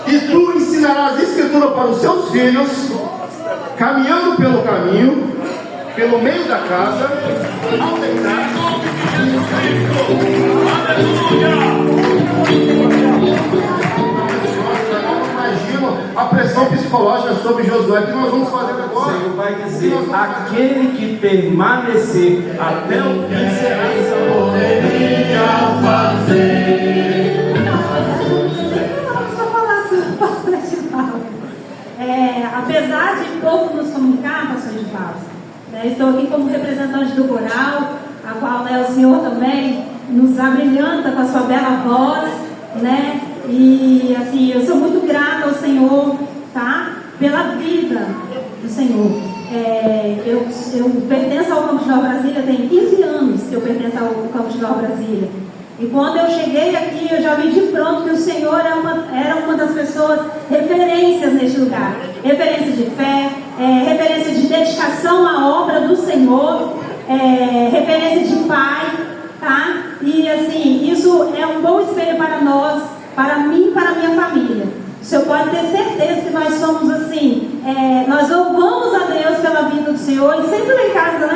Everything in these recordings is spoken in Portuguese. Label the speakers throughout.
Speaker 1: E tu ensinarás a Escritura para os seus filhos, caminhando pelo caminho, pelo meio da casa, ao deitar. Imagino a pressão psicológica sobre Josué que nós vamos fazer agora.
Speaker 2: O Senhor vai dizer: aquele que permanecer até o fim será
Speaker 3: apesar de pouco nos comunicar, pastor de Paulo, estou aqui como representante do coral, a qual o Senhor também nos abrilhanta com a sua bela voz, e assim, eu sou muito grata ao Senhor, tá? Pela vida do Senhor. Eu pertenço ao Campos Nova Brasília, tem 15 anos que eu pertenço ao Campos Nova Brasília. E quando eu cheguei aqui, eu já vi de pronto que o Senhor era uma das pessoas referências neste lugar. Referência de fé, referência de dedicação à obra do Senhor, referência de pai, tá? E assim, isso é um bom espelho para nós, para mim e para a minha família. O senhor pode ter certeza que nós somos assim, nós louvamos a Deus pela vida do Senhor. E sempre lá em casa,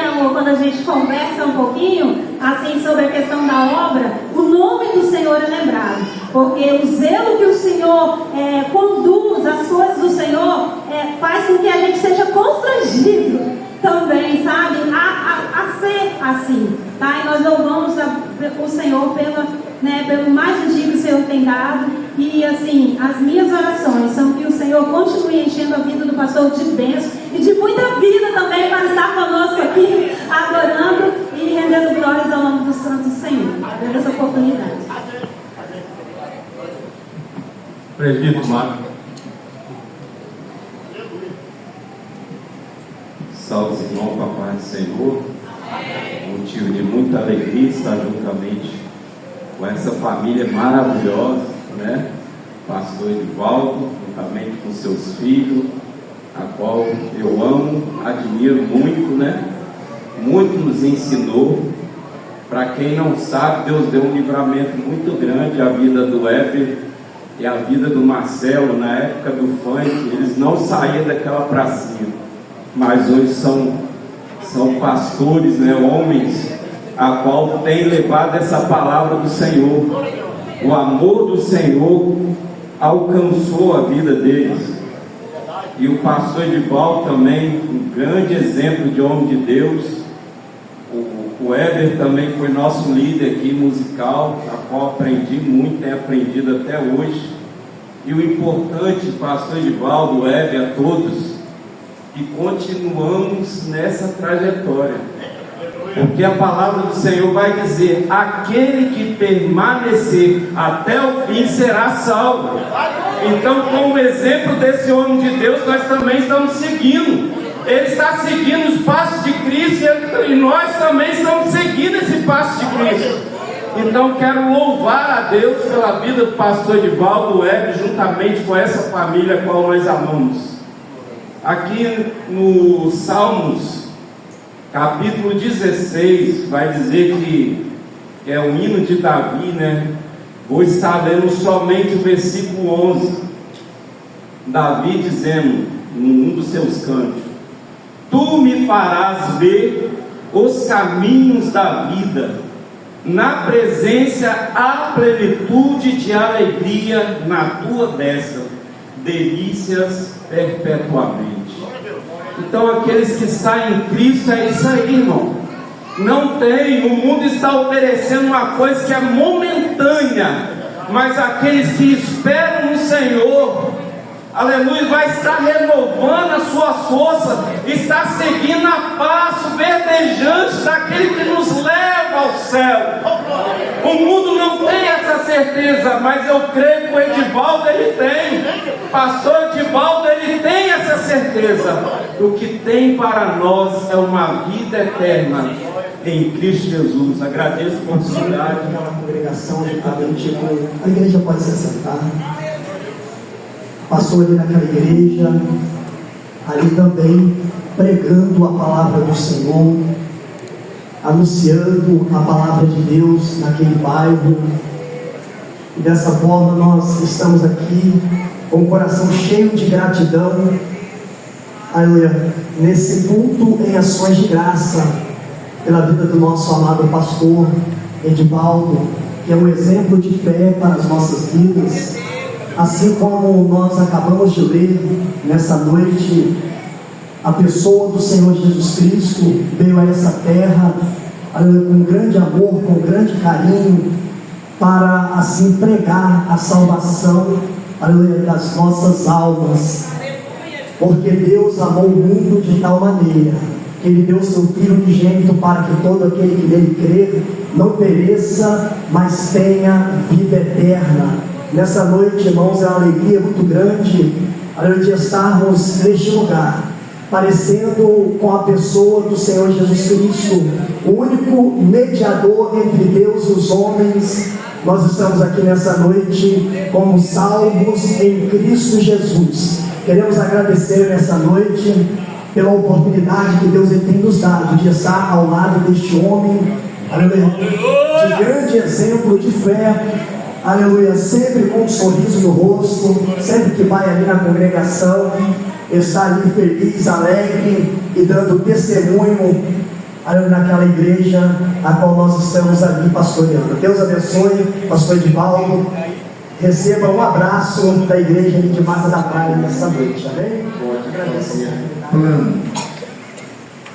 Speaker 3: amor, quando a gente conversa um pouquinho assim sobre a questão da obra, o nome do Senhor é lembrado, porque o zelo que o Senhor conduz, as coisas do Senhor, faz com que a gente seja constrangido também, sabe, a ser assim, tá? E nós louvamos o Senhor pelo mais um dia que o Senhor tem dado. E assim, as minhas orações são que o Senhor continue enchendo a vida do pastor de bênção e de muita vida também, para estar conosco aqui, adorando e rendendo glórias ao nome do Santo Senhor. Dando essa oportunidade.
Speaker 2: Presbítero Marco. Salve, irmão, papai do Senhor. Motivo de muita alegria estar juntamente com essa família maravilhosa, Pastor Edivaldo, juntamente com seus filhos, a qual eu amo, admiro muito, Muito nos ensinou. Para quem não sabe, Deus deu um livramento muito grande à vida do Weber e à vida do Marcelo. Na época do funk, eles não saíam daquela pracinha, mas hoje são pastores, homens, a qual tem levado essa palavra do Senhor. O amor do Senhor alcançou a vida deles. E o pastor Edivaldo também, um grande exemplo de homem de Deus. O Éder também foi nosso líder aqui musical, a qual aprendi muito, tenho aprendido até hoje. E o importante, pastor Edivaldo, o Éder, a todos, que continuamos nessa trajetória. Porque a palavra do Senhor vai dizer: aquele que permanecer até o fim será salvo. Então, como exemplo desse homem de Deus, nós também estamos seguindo. Ele está seguindo os passos de Cristo e nós também estamos seguindo esse passo de Cristo. Então, quero louvar a Deus pela vida do pastor Edivaldo Web, juntamente com essa família a qual nós amamos. Aqui no Salmos, capítulo 16, vai dizer que é o hino de Davi, Vou estar lendo somente o versículo 11. Davi dizendo, num dos seus cânticos: Tu me farás ver os caminhos da vida, na presença há plenitude de alegria, na tua destra delícias perpetuamente. Então, aqueles que estão em Cristo, é isso aí, irmão. Não tem, o mundo está oferecendo uma coisa que é momentânea, mas aqueles que esperam no Senhor, aleluia, vai estar renovando a sua força, está seguindo a passo verdejante daquele que nos leva ao céu. O mundo não tem essa certeza, mas eu creio que o Edivaldo ele tem. Pastor Edivaldo ele tem essa certeza. O que tem para nós é uma vida eterna em Cristo Jesus. Agradeço a oportunidade.
Speaker 4: Aquela congregação juntamente com a igreja pode se assentar. Passou ali naquela igreja, ali também pregando a palavra do Senhor, anunciando a palavra de Deus naquele bairro. E dessa forma nós estamos aqui com o coração cheio de gratidão, aleluia, nesse culto em ações de graça, pela vida do nosso amado pastor Edivaldo, que é um exemplo de fé para as nossas vidas. Assim como nós acabamos de ler nessa noite, a pessoa do Senhor Jesus Cristo veio a essa terra, aleluia, com grande amor, com grande carinho, para assim pregar a salvação, aleluia, das nossas almas. Porque Deus amou o mundo de tal maneira que Ele deu seu Filho unigênito para que todo aquele que nele crer não pereça, mas tenha vida eterna. Nessa noite, irmãos, é uma alegria muito grande, aleluia, de estarmos neste lugar, parecendo com a pessoa do Senhor Jesus Cristo, o único mediador entre Deus e os homens. Nós estamos aqui nessa noite como salvos em Cristo Jesus. Queremos agradecer nessa noite pela oportunidade que Deus tem nos dado de estar ao lado deste homem, aleluia, de grande exemplo de fé, aleluia, sempre com um sorriso no rosto, sempre que vai ali na congregação, está ali feliz, alegre e dando testemunho, aleluia, naquela igreja a qual nós estamos ali pastoreando. Deus abençoe, pastor Edivaldo. Receba um abraço da igreja de Mata da Praia nessa noite, amém?
Speaker 1: Pode fazer plano,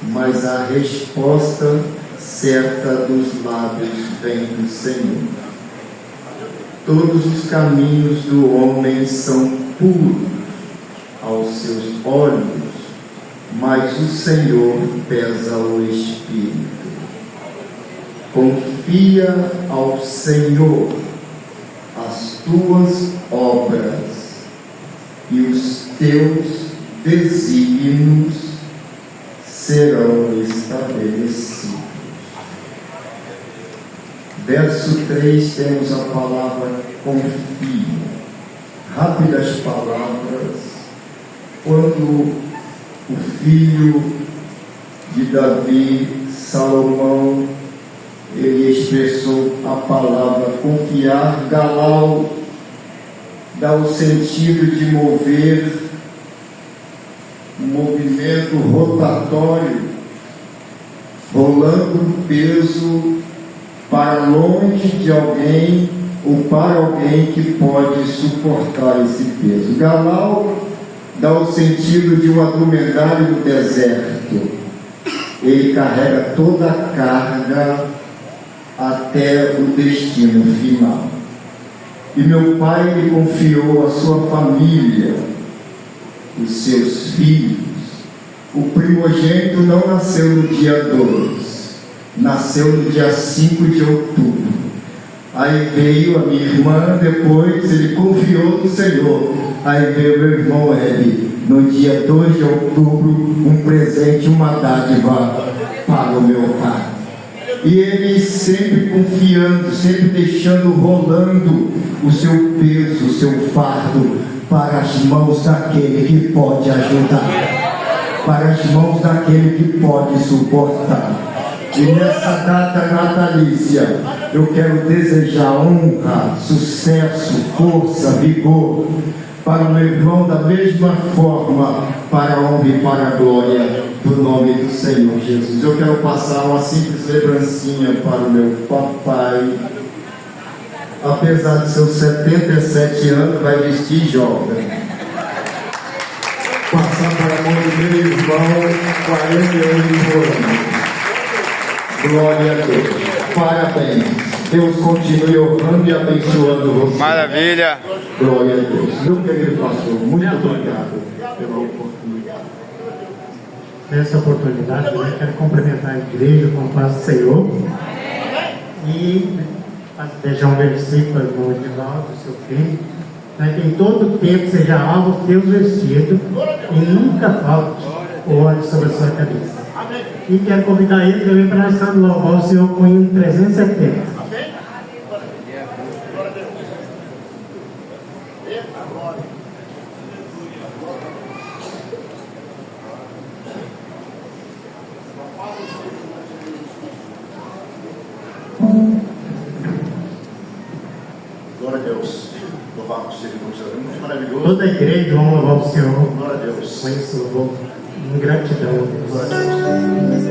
Speaker 1: mas a resposta certa dos lábios vem do Senhor. Todos os caminhos do homem são puros aos seus olhos, mas o Senhor pesa o espírito. Confia ao Senhor as tuas obras e os teus desígnios serão estabelecidos. Verso 3, temos a palavra confia. Rápidas palavras. Quando o filho de Davi, Salomão, ele expressou a palavra confiar, Galau dá o sentido de mover, um movimento rotatório, rolando um peso para longe de alguém ou para alguém que pode suportar esse peso. Galau dá o sentido de um adrumedário do deserto. Ele carrega toda a carga até o destino final. E meu pai me confiou a sua família, os seus filhos. O primogênito não nasceu no dia 2, nasceu no dia 5 de outubro. Aí veio a minha irmã, depois ele confiou no Senhor. Aí veio meu irmão Hebe, no dia 2 de outubro, um presente, uma dádiva para o meu pai. E ele sempre confiando, sempre deixando rolando o seu peso, o seu fardo para as mãos daquele que pode ajudar, para as mãos daquele que pode suportar. E nessa data natalícia, eu quero desejar honra, sucesso, força, vigor para o meu irmão, da mesma forma, para a honra e para a glória do nome do Senhor Jesus. Eu quero passar uma simples lembrancinha para o meu papai. Apesar de seus 77 anos, vai vestir jovem. Passar para a mão do meu irmão, 48 anos. Glória a Deus. Parabéns. Deus continue honrando e abençoando você.
Speaker 5: Maravilha.
Speaker 1: Glória a Deus. Meu querido pastor, muito obrigado pela oportunidade.
Speaker 6: Nessa oportunidade, eu quero cumprimentar a igreja com a paz do Senhor e deixar um versículo no Edivaldo, do seu filho, que em todo tempo seja alvo o teu vestido e nunca falte o óleo sobre a sua cabeça. E quero convidar ele também para nós estarmos louvar o Senhor com o hino 370.
Speaker 1: Glória a
Speaker 5: Deus. Louvado seja o Senhor. É muito maravilhoso.
Speaker 6: Toda a igreja, vamos louvar o Senhor.
Speaker 5: Glória a Deus.
Speaker 6: Com esse louvor, em gratidão a Deus.
Speaker 5: Glória a Deus.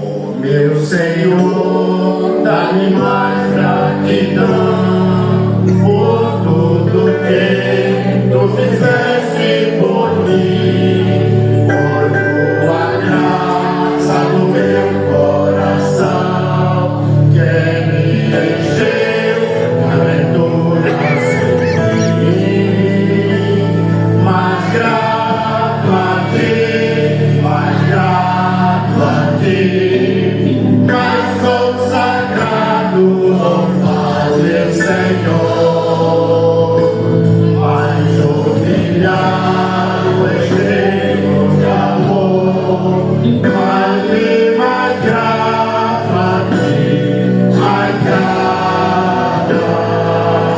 Speaker 5: Oh, meu Senhor, dá-me mais gratidão por tudo que tu fizeste por mim, por tua graça no meu coração, que me encheu de aventuras sem fim. Mais grato a ti, mais grato a ti, mais consagrado ao Padre Senhor, mais humilhado, cheio de amor, mais grato a ti, mais grato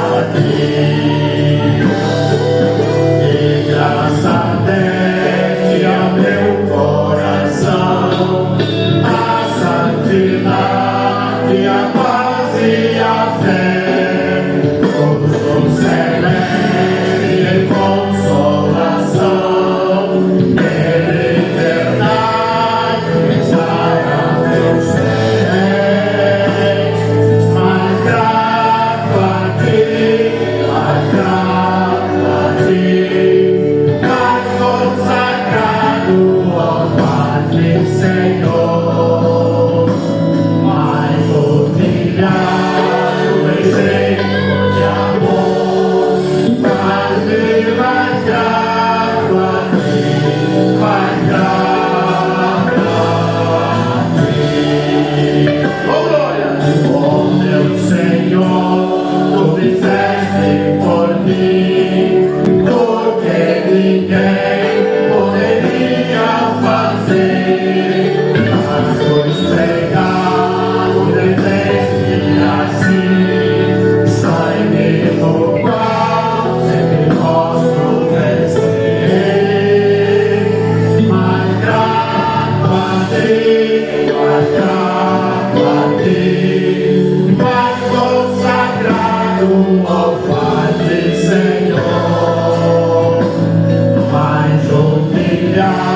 Speaker 5: a ti. E graça deste ao meu coração, a santidade, a paz e a fé, todos os celeste em consolação, em liberdade, estar a teus pés. Mais grato a ti, mais grato a ti, mais consagrado ao Padre Senhor, mais humilhado e cheio de amor, mais grato a ti, mais grato a ti. Oh, glória! Oh, meu Senhor, tu fizeste por mim tudo que ninguém poderia fazer. Mas pois pregado deveste assim, só em mim no qual sempre posso vencer. Mais grato a ti, mais grato a ti, mais consagrado ao Padre Senhor, mais humilhado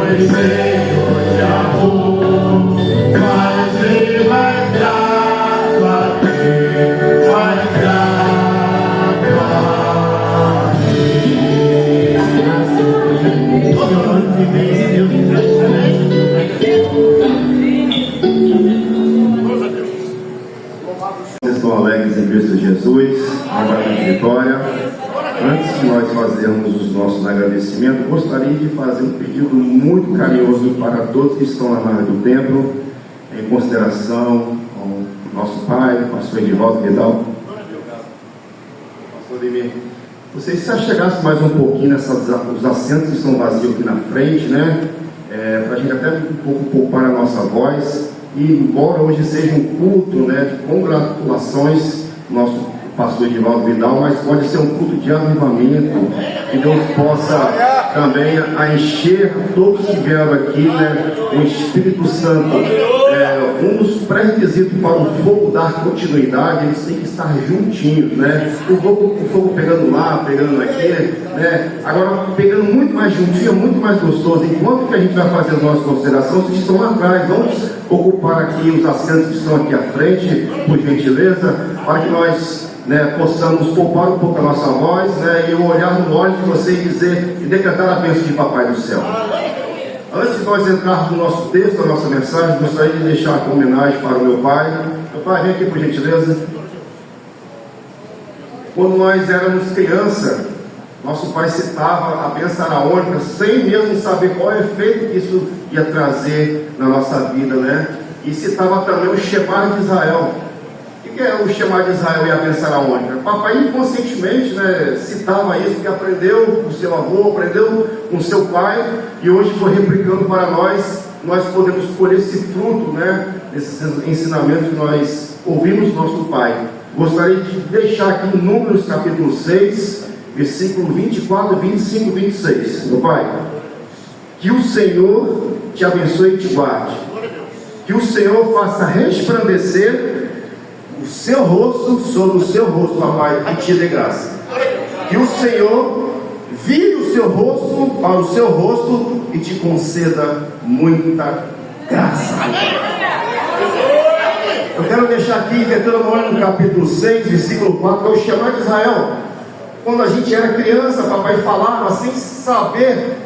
Speaker 5: e cheio de amor, mais grato a ti, mais grato a ti.
Speaker 1: Vocês estão alegres em Cristo Jesus, agora de vitória. Antes de nós fazermos os nossos agradecimentos, gostaria de fazer um pedido muito carinhoso para todos que estão na nave do templo, em consideração com o nosso pai, o pastor Edivaldo Vidal. Pastor Demir, vocês se chegassem mais um pouquinho os assentos que estão vazios aqui na frente, né? Para a gente até um pouco poupar a nossa voz. E embora hoje seja um culto, né, de congratulações, nosso pastor Edivaldo Vidal, mas pode ser um culto de avivamento, que Deus possa também encher todos que vieram aqui, né, com o Espírito Santo. Um dos pré-requisitos para o fogo dar continuidade, eles têm que estar juntinhos, né? O fogo pegando lá, pegando aqui, né? Agora pegando muito mais juntinho, muito mais gostoso. Enquanto que a gente vai fazer a nossa consideração, vocês estão lá atrás, vamos ocupar aqui os assentos que estão aqui à frente, por gentileza, para que nós, né, possamos poupar um pouco a nossa voz, né, e olhar no olho de você e dizer e decretar a bênção de Papai do Céu. Antes de nós entrarmos no nosso texto, na nossa mensagem, gostaria de deixar aqui uma homenagem para o meu pai. Meu pai, vem aqui por gentileza. Quando nós éramos criança, nosso pai citava a bênção araônica sem mesmo saber qual efeito que isso ia trazer na nossa vida, né? E citava também o Shema de Israel. O que é o Shema de Israel e a bênção araônica? Papai inconscientemente, né, citava isso, porque aprendeu com seu avô, aprendeu com seu pai, e hoje foi replicando para nós. Nós podemos colher esse fruto, né, desses ensinamentos que nós ouvimos do nosso pai. Gostaria de deixar aqui em Números capítulo 6, versículo 24, 25 e 26. Meu pai, que o Senhor te abençoe e te guarde, que o Senhor faça resplandecer
Speaker 7: seu rosto sobre o seu rosto, papai, e te dê graça. Que o Senhor vire o seu rosto para o seu rosto e te conceda muita graça. Eu quero deixar aqui Deuteronômio no capítulo 6, versículo 4, que é o chamado de Israel. Quando a gente era criança, papai falava sem saber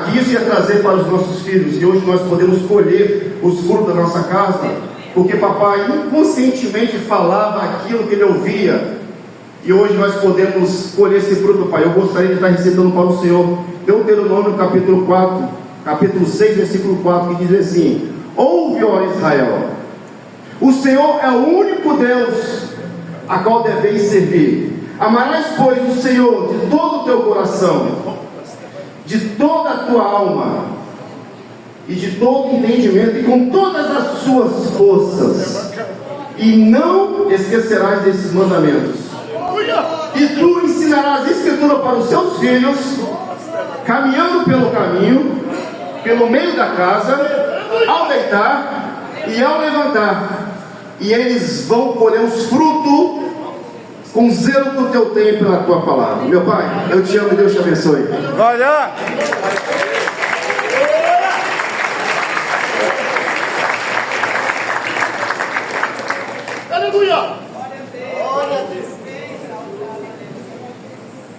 Speaker 7: que isso ia trazer para os nossos filhos. E hoje nós podemos colher os frutos da nossa casa, porque papai inconscientemente falava aquilo que ele ouvia. E hoje nós podemos colher esse fruto, pai. Eu gostaria de estar recitando para o Senhor Deuteronômio capítulo 4, capítulo 6, versículo 4, que diz assim: ouve, ó Israel, o Senhor é o único Deus a qual deveis servir. Amarás, pois, o Senhor de todo o teu coração, de toda a tua alma, e de todo entendimento, e com todas as suas forças, e não esquecerás desses mandamentos. E tu ensinarás a escritura para os seus filhos, caminhando pelo caminho, pelo meio da casa, ao deitar e ao levantar, e eles vão colher os frutos com zelo que o teu tem pela tua palavra. Meu Pai, eu te amo e Deus te abençoe.
Speaker 5: Olha! Aleluia!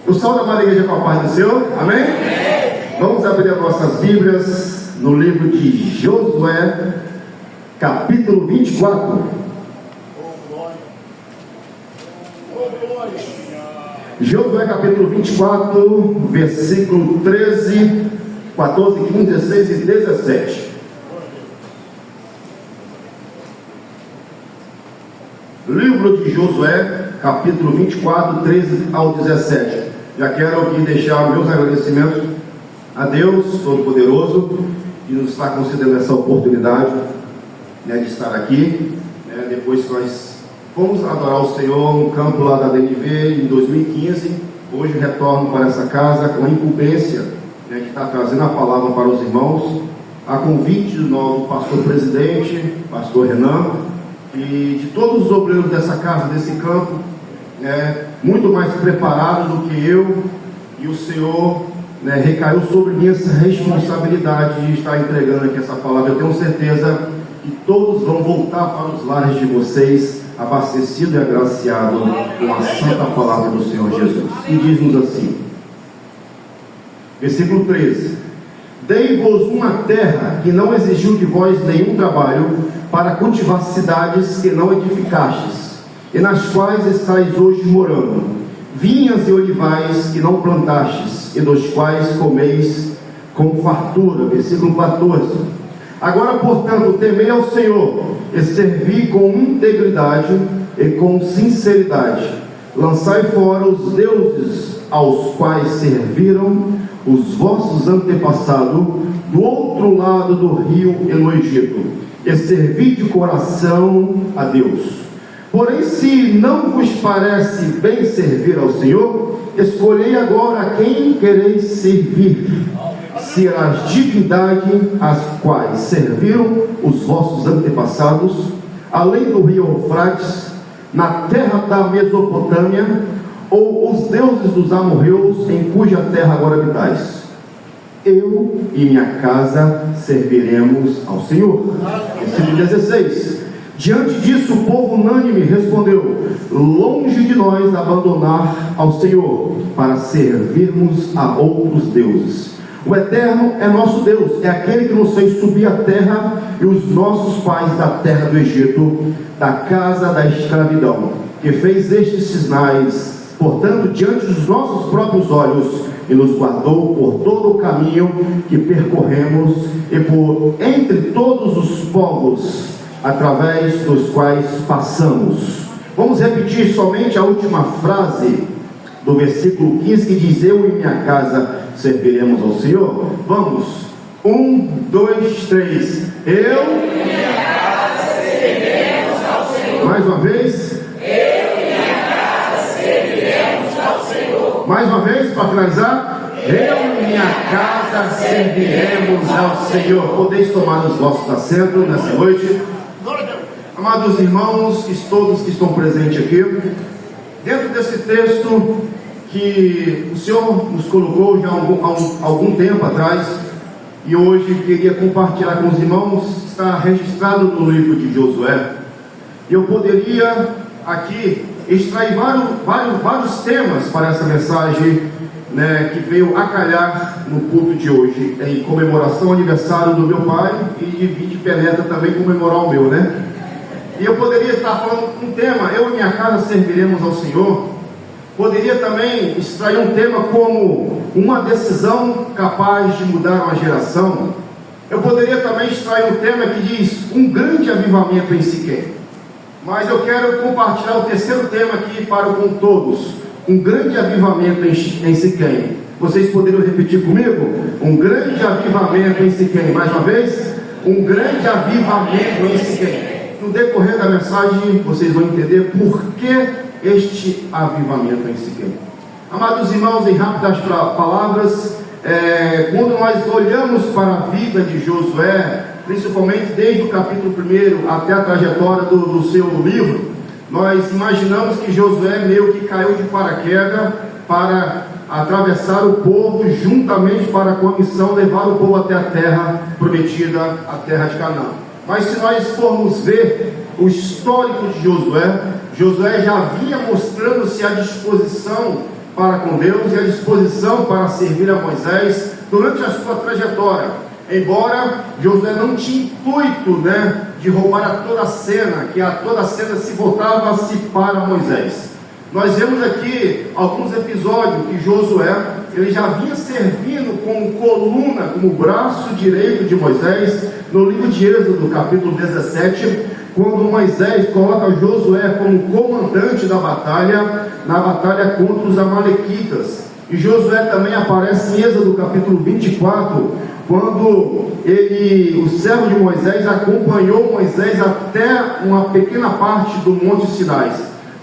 Speaker 7: O sol da Maria Igreja com a paz do Senhor, amém? Vamos abrir as nossas Bíblias no livro de Josué, capítulo 24. Josué capítulo 24, versículo 13, 14, 15, 16 e 17. Livro de Josué, capítulo 24, 13 ao 17. Já quero aqui deixar meus agradecimentos a Deus Todo-Poderoso, que nos está concedendo essa oportunidade, de estar aqui, depois que nós fomos adorar o Senhor no campo lá da DNV em 2015. Hoje retorno para essa casa com a incumbência, de estar trazendo a palavra para os irmãos, a convite do novo pastor presidente, pastor Renan, e de todos os obreiros dessa casa, desse campo, muito mais preparado do que eu, e o Senhor recaiu sobre mim essa responsabilidade de estar entregando aqui essa palavra. Eu tenho certeza que todos vão voltar para os lares de vocês abastecido e agraciado com a santa palavra do Senhor Jesus. E diz-nos assim, versículo 13: dei-vos uma terra que não exigiu de vós nenhum trabalho, para cultivar cidades que não edificastes, e nas quais estáis hoje morando, vinhas e olivais que não plantastes, e dos quais comeis com fartura. Versículo 14: agora, portanto, temei ao Senhor, e servi com integridade e com sinceridade. Lançai fora os deuses aos quais serviram os vossos antepassados do outro lado do rio e no Egito, e servi de coração a Deus. Porém, se não vos parece bem servir ao Senhor, escolhei agora a quem quereis servir, se as divindades às quais serviram os vossos antepassados, além do rio Eufrates, na terra da Mesopotâmia, ou os deuses dos amorreus, em cuja terra agora habitais. Eu e minha casa serviremos ao Senhor. Versículo 16: diante disso o povo unânime respondeu: longe de nós abandonar ao Senhor, para servirmos a outros deuses. O Eterno é nosso Deus, é aquele que nos fez subir a terra e os nossos pais da terra do Egito, da casa da escravidão, que fez estes sinais, portanto, diante dos nossos próprios olhos, e nos guardou por todo o caminho que percorremos, e por entre todos os povos através dos quais passamos. Vamos repetir somente a última frase do versículo 15, que diz: eu e minha casa serviremos ao Senhor. Vamos, 1, 2, 3. Eu e minha casa serviremos ao Senhor. Mais uma vez. Eu e minha casa serviremos ao Senhor. Mais uma vez, para finalizar. Eu e minha casa serviremos ao Senhor. Podeis tomar os vossos assentos nessa noite. Amados irmãos, todos que estão presentes aqui, dentro desse texto que o Senhor nos colocou já há algum tempo atrás, e hoje queria compartilhar com os irmãos, está registrado no livro de Josué. Eu poderia aqui extrair vários temas para essa mensagem, né, que veio a calhar no culto de hoje, em comemoração ao aniversário do meu pai, e de penetra também comemorar o meu, né? E eu poderia estar falando um tema, eu e minha casa serviremos ao Senhor. Poderia também extrair um tema como uma decisão capaz de mudar uma geração. Eu poderia também extrair um tema que diz um grande avivamento em Siquém. Mas eu quero compartilhar o terceiro tema aqui para com todos. Um grande avivamento em Siquém. Vocês poderiam repetir comigo? Um grande avivamento em Siquém. Mais uma vez? Um grande avivamento em Siquém. No decorrer da mensagem, vocês vão entender por que este avivamento em Siquém. Amados irmãos, em rápidas palavras, quando nós olhamos para a vida de Josué, principalmente desde o capítulo 1 até a trajetória do seu livro, nós imaginamos que Josué meio que caiu de paraquedas para atravessar o povo juntamente para com a missão levar o povo até a terra prometida, a terra de Canaã. Mas se nós formos ver o histórico de Josué já vinha mostrando-se à disposição para com Deus e à disposição para servir a Moisés durante a sua trajetória. Embora Josué não tinha intuito, de roubar toda a cena, que toda a cena se voltava-se para Moisés. Nós vemos aqui alguns episódios que Josué ele já vinha servindo como coluna, como braço direito de Moisés, no livro de Êxodo, capítulo 17, quando Moisés coloca Josué como comandante da batalha, na batalha contra os amalequitas. E Josué também aparece em Êxodo, capítulo 24, quando o servo de Moisés acompanhou Moisés até uma pequena parte do Monte Sinai.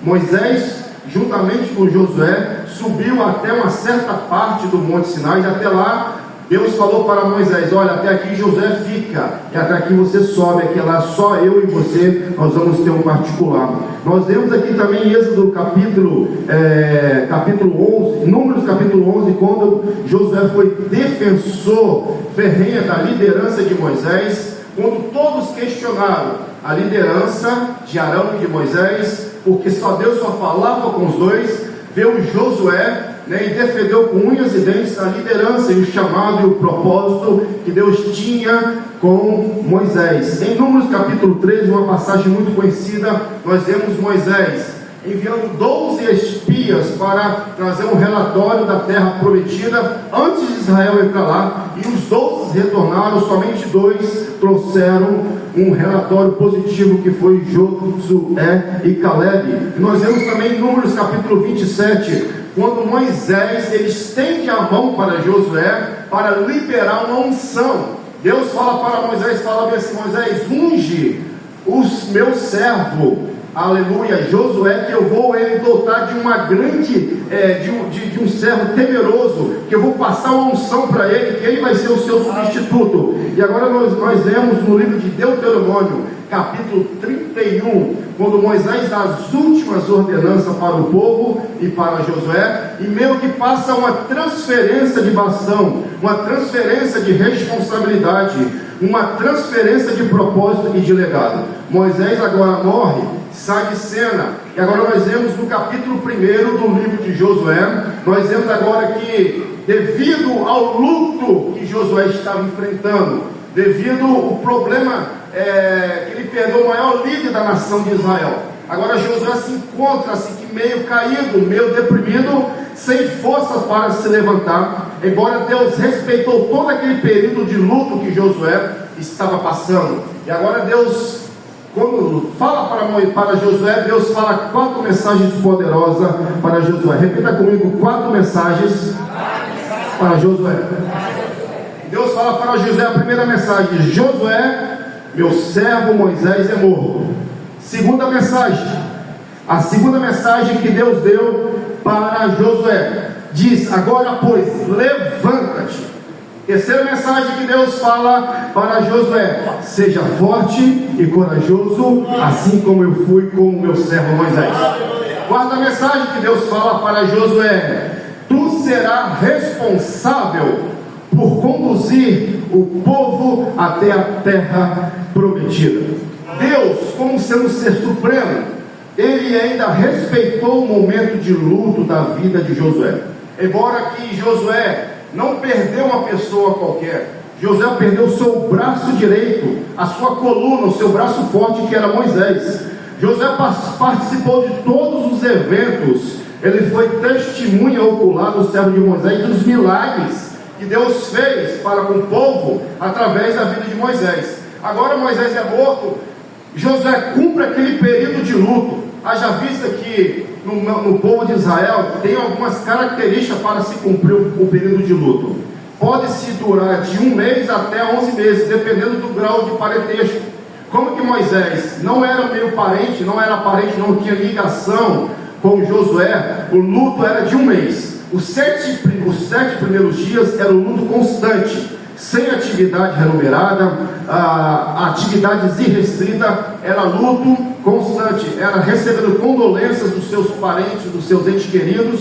Speaker 7: Moisés, juntamente com Josué, subiu até uma certa parte do Monte Sinai, e até lá Deus falou para Moisés: olha, até aqui Josué fica, e até aqui você sobe, aqui lá só eu e você, nós vamos ter um particular. Nós vemos aqui também em Êxodo capítulo 11, Números capítulo 11, quando Josué foi defensor ferrenho da liderança de Moisés, quando todos questionaram a liderança de Arão e de Moisés, porque Deus só falava com os dois, veio Josué, e defendeu com unhas e dentes a liderança e o chamado e o propósito que Deus tinha com Moisés. Em Números capítulo 13, uma passagem muito conhecida, nós vemos Moisés enviando 12 espias para trazer um relatório da terra prometida antes de Israel ir para lá, e os 12 retornaram, somente 2 trouxeram um relatório positivo, que foi Josué e Caleb. E nós vemos também em Números capítulo 27, quando Moisés ele estende a mão para Josué para liberar uma unção. Deus fala para Moisés, fala bem assim: Moisés, unge os meu servo, aleluia, Josué, que eu vou ele dotar de uma grande, de um servo temeroso, que eu vou passar uma unção para ele, que ele vai ser o seu substituto. E agora nós vemos no livro de Deuteronômio, capítulo 31, quando Moisés dá as últimas ordenanças para o povo e para Josué, e meio que passa uma transferência de bastão, uma transferência de responsabilidade, uma transferência de propósito e de legado. Moisés agora morre, sai de cena, e agora nós vemos no capítulo 1 do livro de Josué, nós vemos agora que, devido ao luto que Josué estava enfrentando, devido ao problema que ele perdeu o maior líder da nação de Israel, agora Josué se encontra assim, que meio caído, meio deprimido, sem força para se levantar, embora Deus respeitou todo aquele período de luto que Josué estava passando. E agora Deus, quando fala para Josué, Deus fala 4 mensagens poderosas para Josué. Repita comigo: 4 mensagens para Josué. Deus fala para Josué a primeira mensagem: Josué, meu servo Moisés é morto. Segunda mensagem, a segunda mensagem que Deus deu para Josué, diz: agora pois, levanta-te, Terceira mensagem que Deus fala para Josué: seja forte e corajoso, assim como eu fui com o meu servo Moisés. Quarta mensagem que Deus fala para Josué: tu serás responsável por conduzir o povo até a terra prometida. Deus, como sendo o ser supremo, ele ainda respeitou o momento de luto da vida de Josué. Embora que Josué não perdeu uma pessoa qualquer, Josué perdeu o seu braço direito, a sua coluna, o seu braço forte, que era Moisés. Josué participou de todos os eventos, ele foi testemunha ocular do servo de Moisés e dos milagres que Deus fez para com o povo através da vida de Moisés. Agora Moisés é morto, Josué cumpre aquele período de luto. Haja vista que no povo de Israel tem algumas características para se cumprir o período de luto. Pode-se durar de 1 mês até 11 meses, dependendo do grau de parentesco. Como que Moisés não era meio parente, não tinha ligação com Josué, o luto era de 1 mês. Os sete primeiros dias era um luto constante, sem atividade remunerada, atividades irrestritas, era luto constante, era recebendo condolências dos seus parentes, dos seus entes queridos.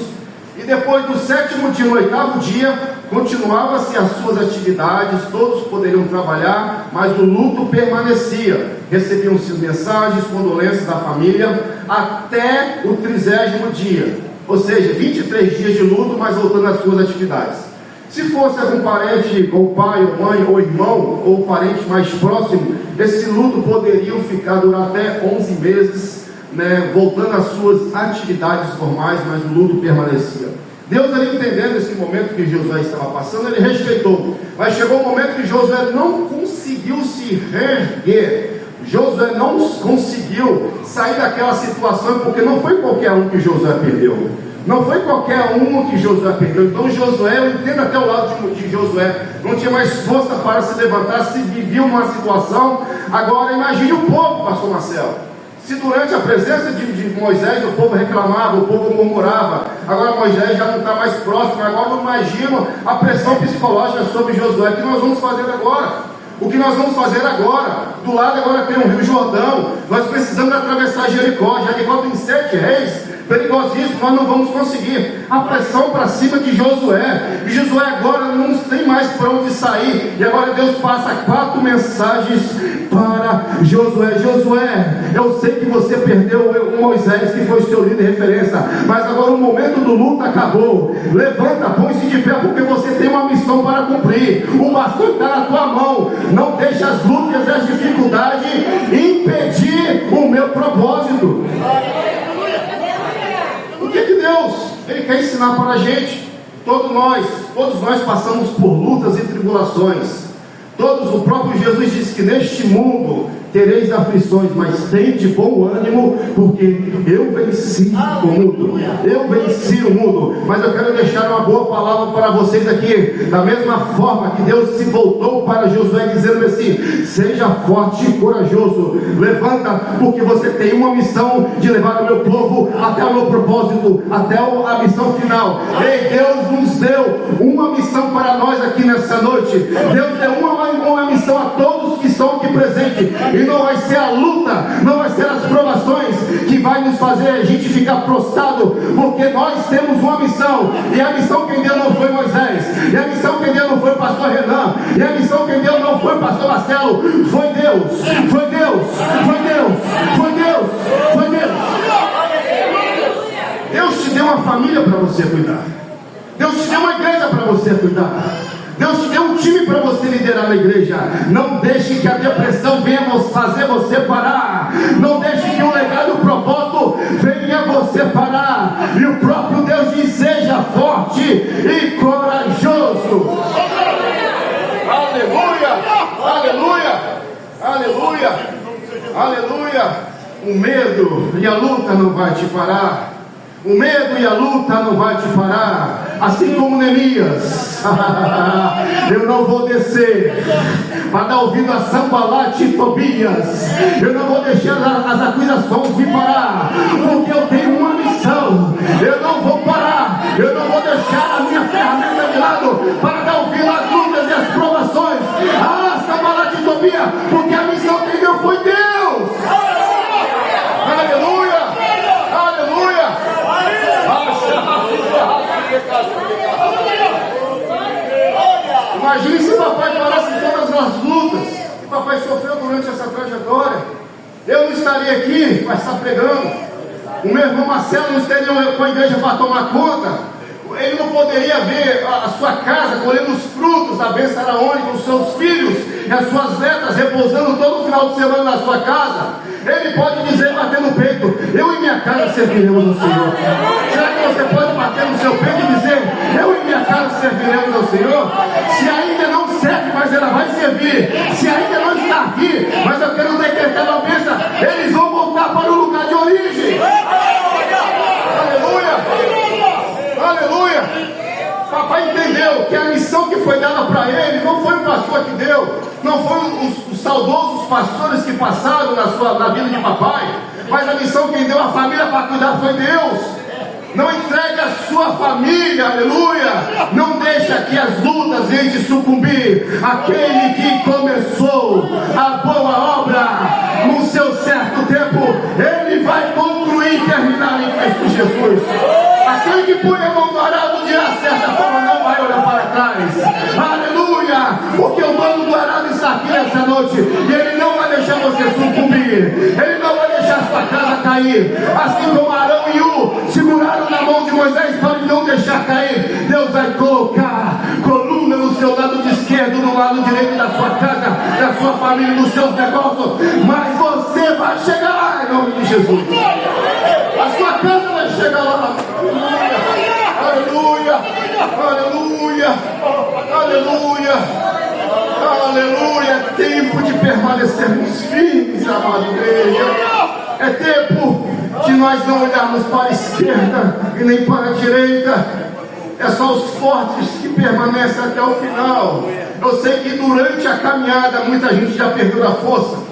Speaker 7: E depois do 7º dia, no 8º dia, continuava-se as suas atividades, todos poderiam trabalhar, mas o luto permanecia. Recebiam-se mensagens, condolências da família, até o 30º dia, ou seja, 23 dias de luto, mas voltando às suas atividades. Se fosse algum parente, ou pai, ou mãe, ou irmão, ou parente mais próximo, esse luto poderia durar até 11 meses, voltando às suas atividades normais, mas o luto permanecia. Deus, ali entendendo esse momento que Josué estava passando, ele respeitou. Mas chegou um momento que Josué não conseguiu se reerguer. Josué não conseguiu sair daquela situação, porque não foi qualquer um que Josué perdeu. Não foi qualquer um que Josué perdeu. Então Josué, eu entendo até o lado de Josué, não tinha mais força para se levantar, se vivia uma situação. Agora imagine o povo, pastor Marcelo. Se durante a presença de Moisés o povo reclamava, o povo murmurava, agora Moisés já não está mais próximo. Agora eu imagino a pressão psicológica sobre Josué. O que nós vamos fazer agora? O que nós vamos fazer agora? Do lado agora tem o Rio Jordão, nós precisamos atravessar Jericó. Jericó tem 7 reis, perigosíssimo, nós não vamos conseguir. A pressão para cima de Josué, e Josué agora não tem mais para onde sair, e agora Deus passa 4 mensagens para Josué. Josué, eu sei que você perdeu o Moisés, que foi seu líder de referência, mas agora o momento do luto acabou. Levanta, põe-se de pé, porque você tem uma missão para cumprir. O bastão está na tua mão. Não deixe as lutas e as dificuldades impedir o meu propósito. O que Deus Ele quer ensinar para a gente? Todos nós passamos por lutas e tribulações. O próprio Jesus disse que neste mundo tereis aflições, mas tende bom ânimo, porque eu venci o mundo. Eu venci o mundo. Mas eu quero deixar uma boa palavra para vocês aqui. Da mesma forma que Deus se voltou para Josué, dizendo assim: seja forte e corajoso, levanta, porque você tem uma missão de levar o meu povo até o meu propósito, até a missão final. Ei, Deus nos deu uma missão para nós aqui nessa noite. Deus deu uma missão a todos que estão aqui presentes. E não vai ser a luta, não vai ser as provações que vai nos fazer a gente ficar prostrado, porque nós temos uma missão. E a missão quem deu não foi Moisés, e a missão quem deu não foi o pastor Renan, e a missão quem deu não foi o pastor Marcelo. Foi Deus, foi Deus, foi Deus, foi Deus, foi Deus. Deus te deu uma família para você cuidar. Deus te deu uma igreja para você cuidar. Deus te deu um time para você liderar na igreja. Não deixe que a depressão venha fazer você parar. Não deixe que o legado e o propósito venha você parar. E o próprio Deus diz: seja forte e corajoso. Aleluia, aleluia, aleluia, aleluia. O medo e a luta não vai te parar. O medo e a luta não vai te parar. Assim como Neemias, eu não vou descer para dar ouvido a Sambalate e Tobias. Eu não vou deixar as acusações me parar, porque eu tenho uma missão. Eu não vou parar. Eu não vou deixar a minha ferramenta de lado para dar ouvido às lutas e às estaria aqui para estar pregando. O meu irmão Marcelo não estaria com a igreja para tomar conta. Ele não poderia ver a sua casa colhendo os frutos da bênção araônica, os seus filhos e as suas netas repousando todo final de semana na sua casa. Ele pode dizer, bater no peito: eu e minha casa serviremos ao Senhor. Será que você pode bater no seu peito e dizer: eu e minha casa serviremos ao Senhor? Se ainda não serve, mas ela vai servir. Se ainda não está aqui, mas eu quero decretar uma bênção, eles vão voltar para o lugar de origem. Aleluia! Aleluia! Papai entendeu que a missão que foi dada para ele não foi o pastor que deu, não foram os saudosos pastores que passaram na vida de papai, mas a missão que deu a família para cuidar foi Deus. Não entregue a sua família, aleluia. Não deixa que as lutas venham te sucumbir. Aquele que começou a boa obra no seu certo tempo, ele vai concluir e terminar em Cristo Jesus. Aquele que põe a mão no arado de uma certa forma não vai olhar para trás. Aleluia! Porque o dono do arado está aqui nessa noite e ele não vai deixar você sucumbir. Ele não vai deixar sua casa cair. Assim como Arão e U seguraram na mão de Moisés para ele não deixar cair, Deus vai colocar coluna no seu lado de esquerdo, no lado direito da sua casa, da sua família, dos seus negócios. Mas você vai chegar lá em nome de Jesus. A sua casa vai chegar lá. Aleluia, aleluia, aleluia, aleluia. É tempo de permanecermos firmes, amada igreja. É tempo de nós não olharmos para a esquerda e nem para a direita. É só os fortes que permanecem até o final. Eu sei que durante a caminhada muita gente já perdeu a força.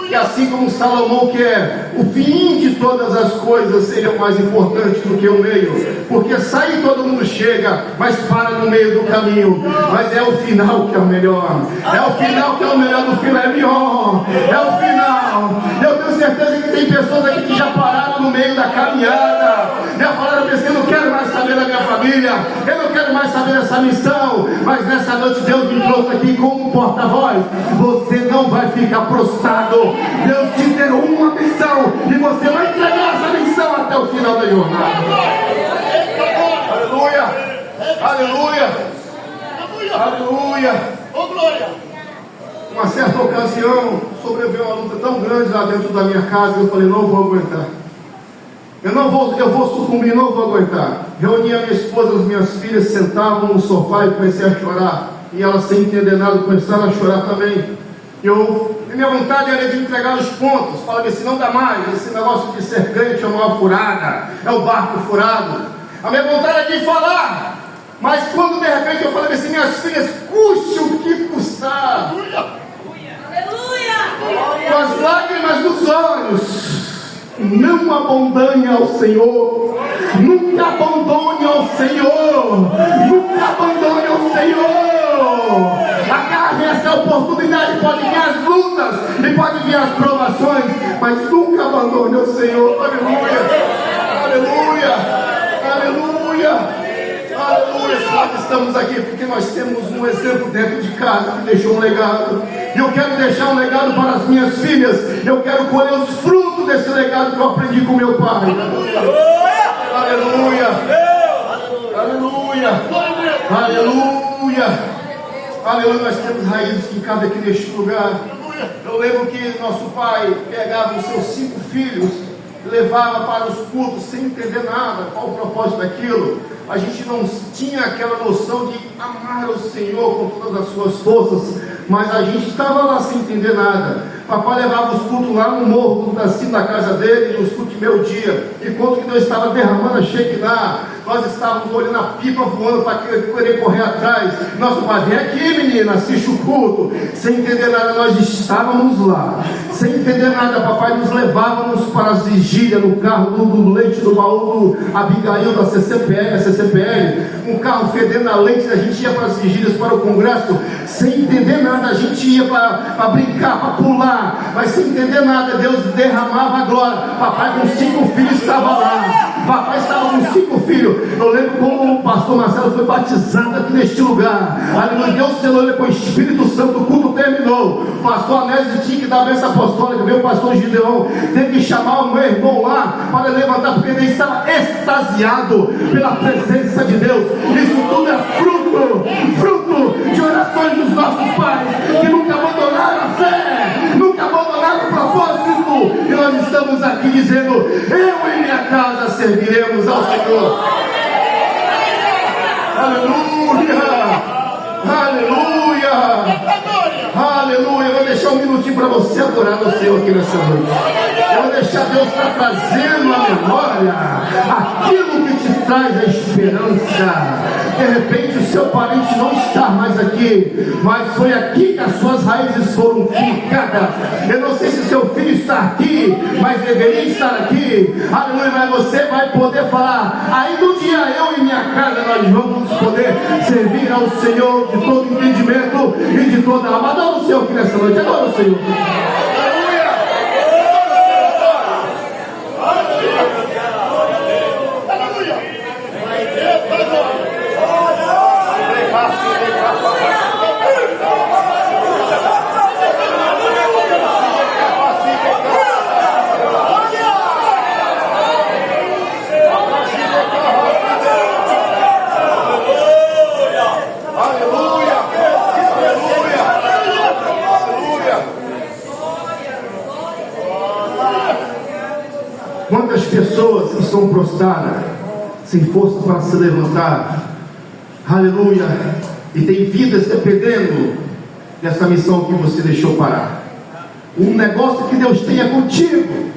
Speaker 7: E assim como Salomão quer, o fim de todas as coisas seja mais importante do que o meio. Porque sair todo mundo chega, mas para no meio do caminho. Mas é o final que é o melhor. É o final que é o melhor do filé mignon. É o final. Eu tenho certeza que tem pessoas aqui que já pararam no meio da caminhada. Já falaram assim: eu não quero mais saber da minha família. Eu não quero mais saber dessa missão. Mas nessa noite Deus me trouxe aqui como porta-voz. Você não vai ficar prostrado. Deus te deu uma missão e você vai entregar essa missão até o final da jornada. Aleluia, aleluia, aleluia. Uma certa ocasião sobreviveu uma luta tão grande lá dentro da minha casa que eu falei: não vou aguentar. Eu vou sucumbir, não vou aguentar. Reuni a minha esposa, as minhas filhas sentavam no sofá e comecei a chorar. E elas, sem entender nada, começaram a chorar também. Minha vontade era de entregar os pontos. Falava assim: não dá mais, esse negócio de ser crente é uma furada, é o barco furado. A minha vontade era de falar, mas quando de repente eu falei assim: minhas filhas, custe o que custar. Com as lágrimas dos olhos, não abandone ao Senhor. Nunca abandone ao Senhor. Nunca abandone ao Senhor. Agarre essa oportunidade. Pode vir as lutas e pode vir as provações, mas nunca abandone ao Senhor. Aleluia, aleluia, aleluia. Aleluia, nós estamos aqui porque nós temos um exemplo dentro de casa que deixou um legado. E eu quero deixar um legado para as minhas filhas. Eu quero colher os frutos desse legado que eu aprendi com meu pai. Aleluia, aleluia, aleluia, aleluia. Nós temos raízes fincadas aqui neste lugar. Eu lembro que nosso pai pegava os seus 5 filhos, levava para os cultos sem entender nada, qual o propósito daquilo. A gente não tinha aquela noção de amar o Senhor com todas as suas forças, mas a gente estava lá sem entender nada. Papai levava os cultos lá no morro, assim da casa dele, nos cultos de meio dia. Enquanto que Deus estava derramando a Shekinah, nós estávamos olhando a pipa voando para querer correr atrás. Nosso pai: vem aqui, menina, assiste o culto. Sem entender nada, nós estávamos lá. Sem entender nada, papai nos levávamos para as vigílias no carro do leite do baú do Abigail da CCPL, um carro fedendo a leite. A gente ia para as vigílias, para o congresso, sem entender nada. A gente ia para brincar, para pular, mas sem entender nada. Deus derramava a glória. Papai com 5 filhos estava lá. Papai estava com 5 filhos. Eu lembro como pastor Marcelo foi batizado aqui neste lugar. Aleluia. Deus selou ele com o Espírito Santo. O culto terminou. O pastor Anésio tinha que dar a bênção apostólica. Veio o pastor Gideon. Teve que chamar o meu irmão lá para levantar, porque ele estava extasiado pela presença de Deus. Isso tudo é fruto de orações dos nossos pais, que nunca abandonaram a fé, nunca abandonaram o propósito. E nós estamos aqui dizendo: eu e minha casa serviremos ao Senhor. Aleluia! Aleluia! Aleluia! Eu vou deixar um minutinho para você adorar o Senhor aqui nessa noite. Eu vou deixar Deus estar trazendo à memória aquilo que te traz a esperança. De repente o seu parente não está mais aqui, mas foi aqui que as suas raízes foram fincadas. Eu não sei se seu filho está aqui, mas deveria estar aqui. Aleluia, mas você vai poder falar: ainda um dia eu e minha casa nós vamos poder servir ao Senhor de todo entendimento e de toda alma. Adora o Senhor aqui nessa noite, adora o Senhor. Quantas pessoas estão prostradas, sem força para se levantar, aleluia, e tem vidas dependendo dessa missão que você deixou parar. Um negócio que Deus tenha contigo,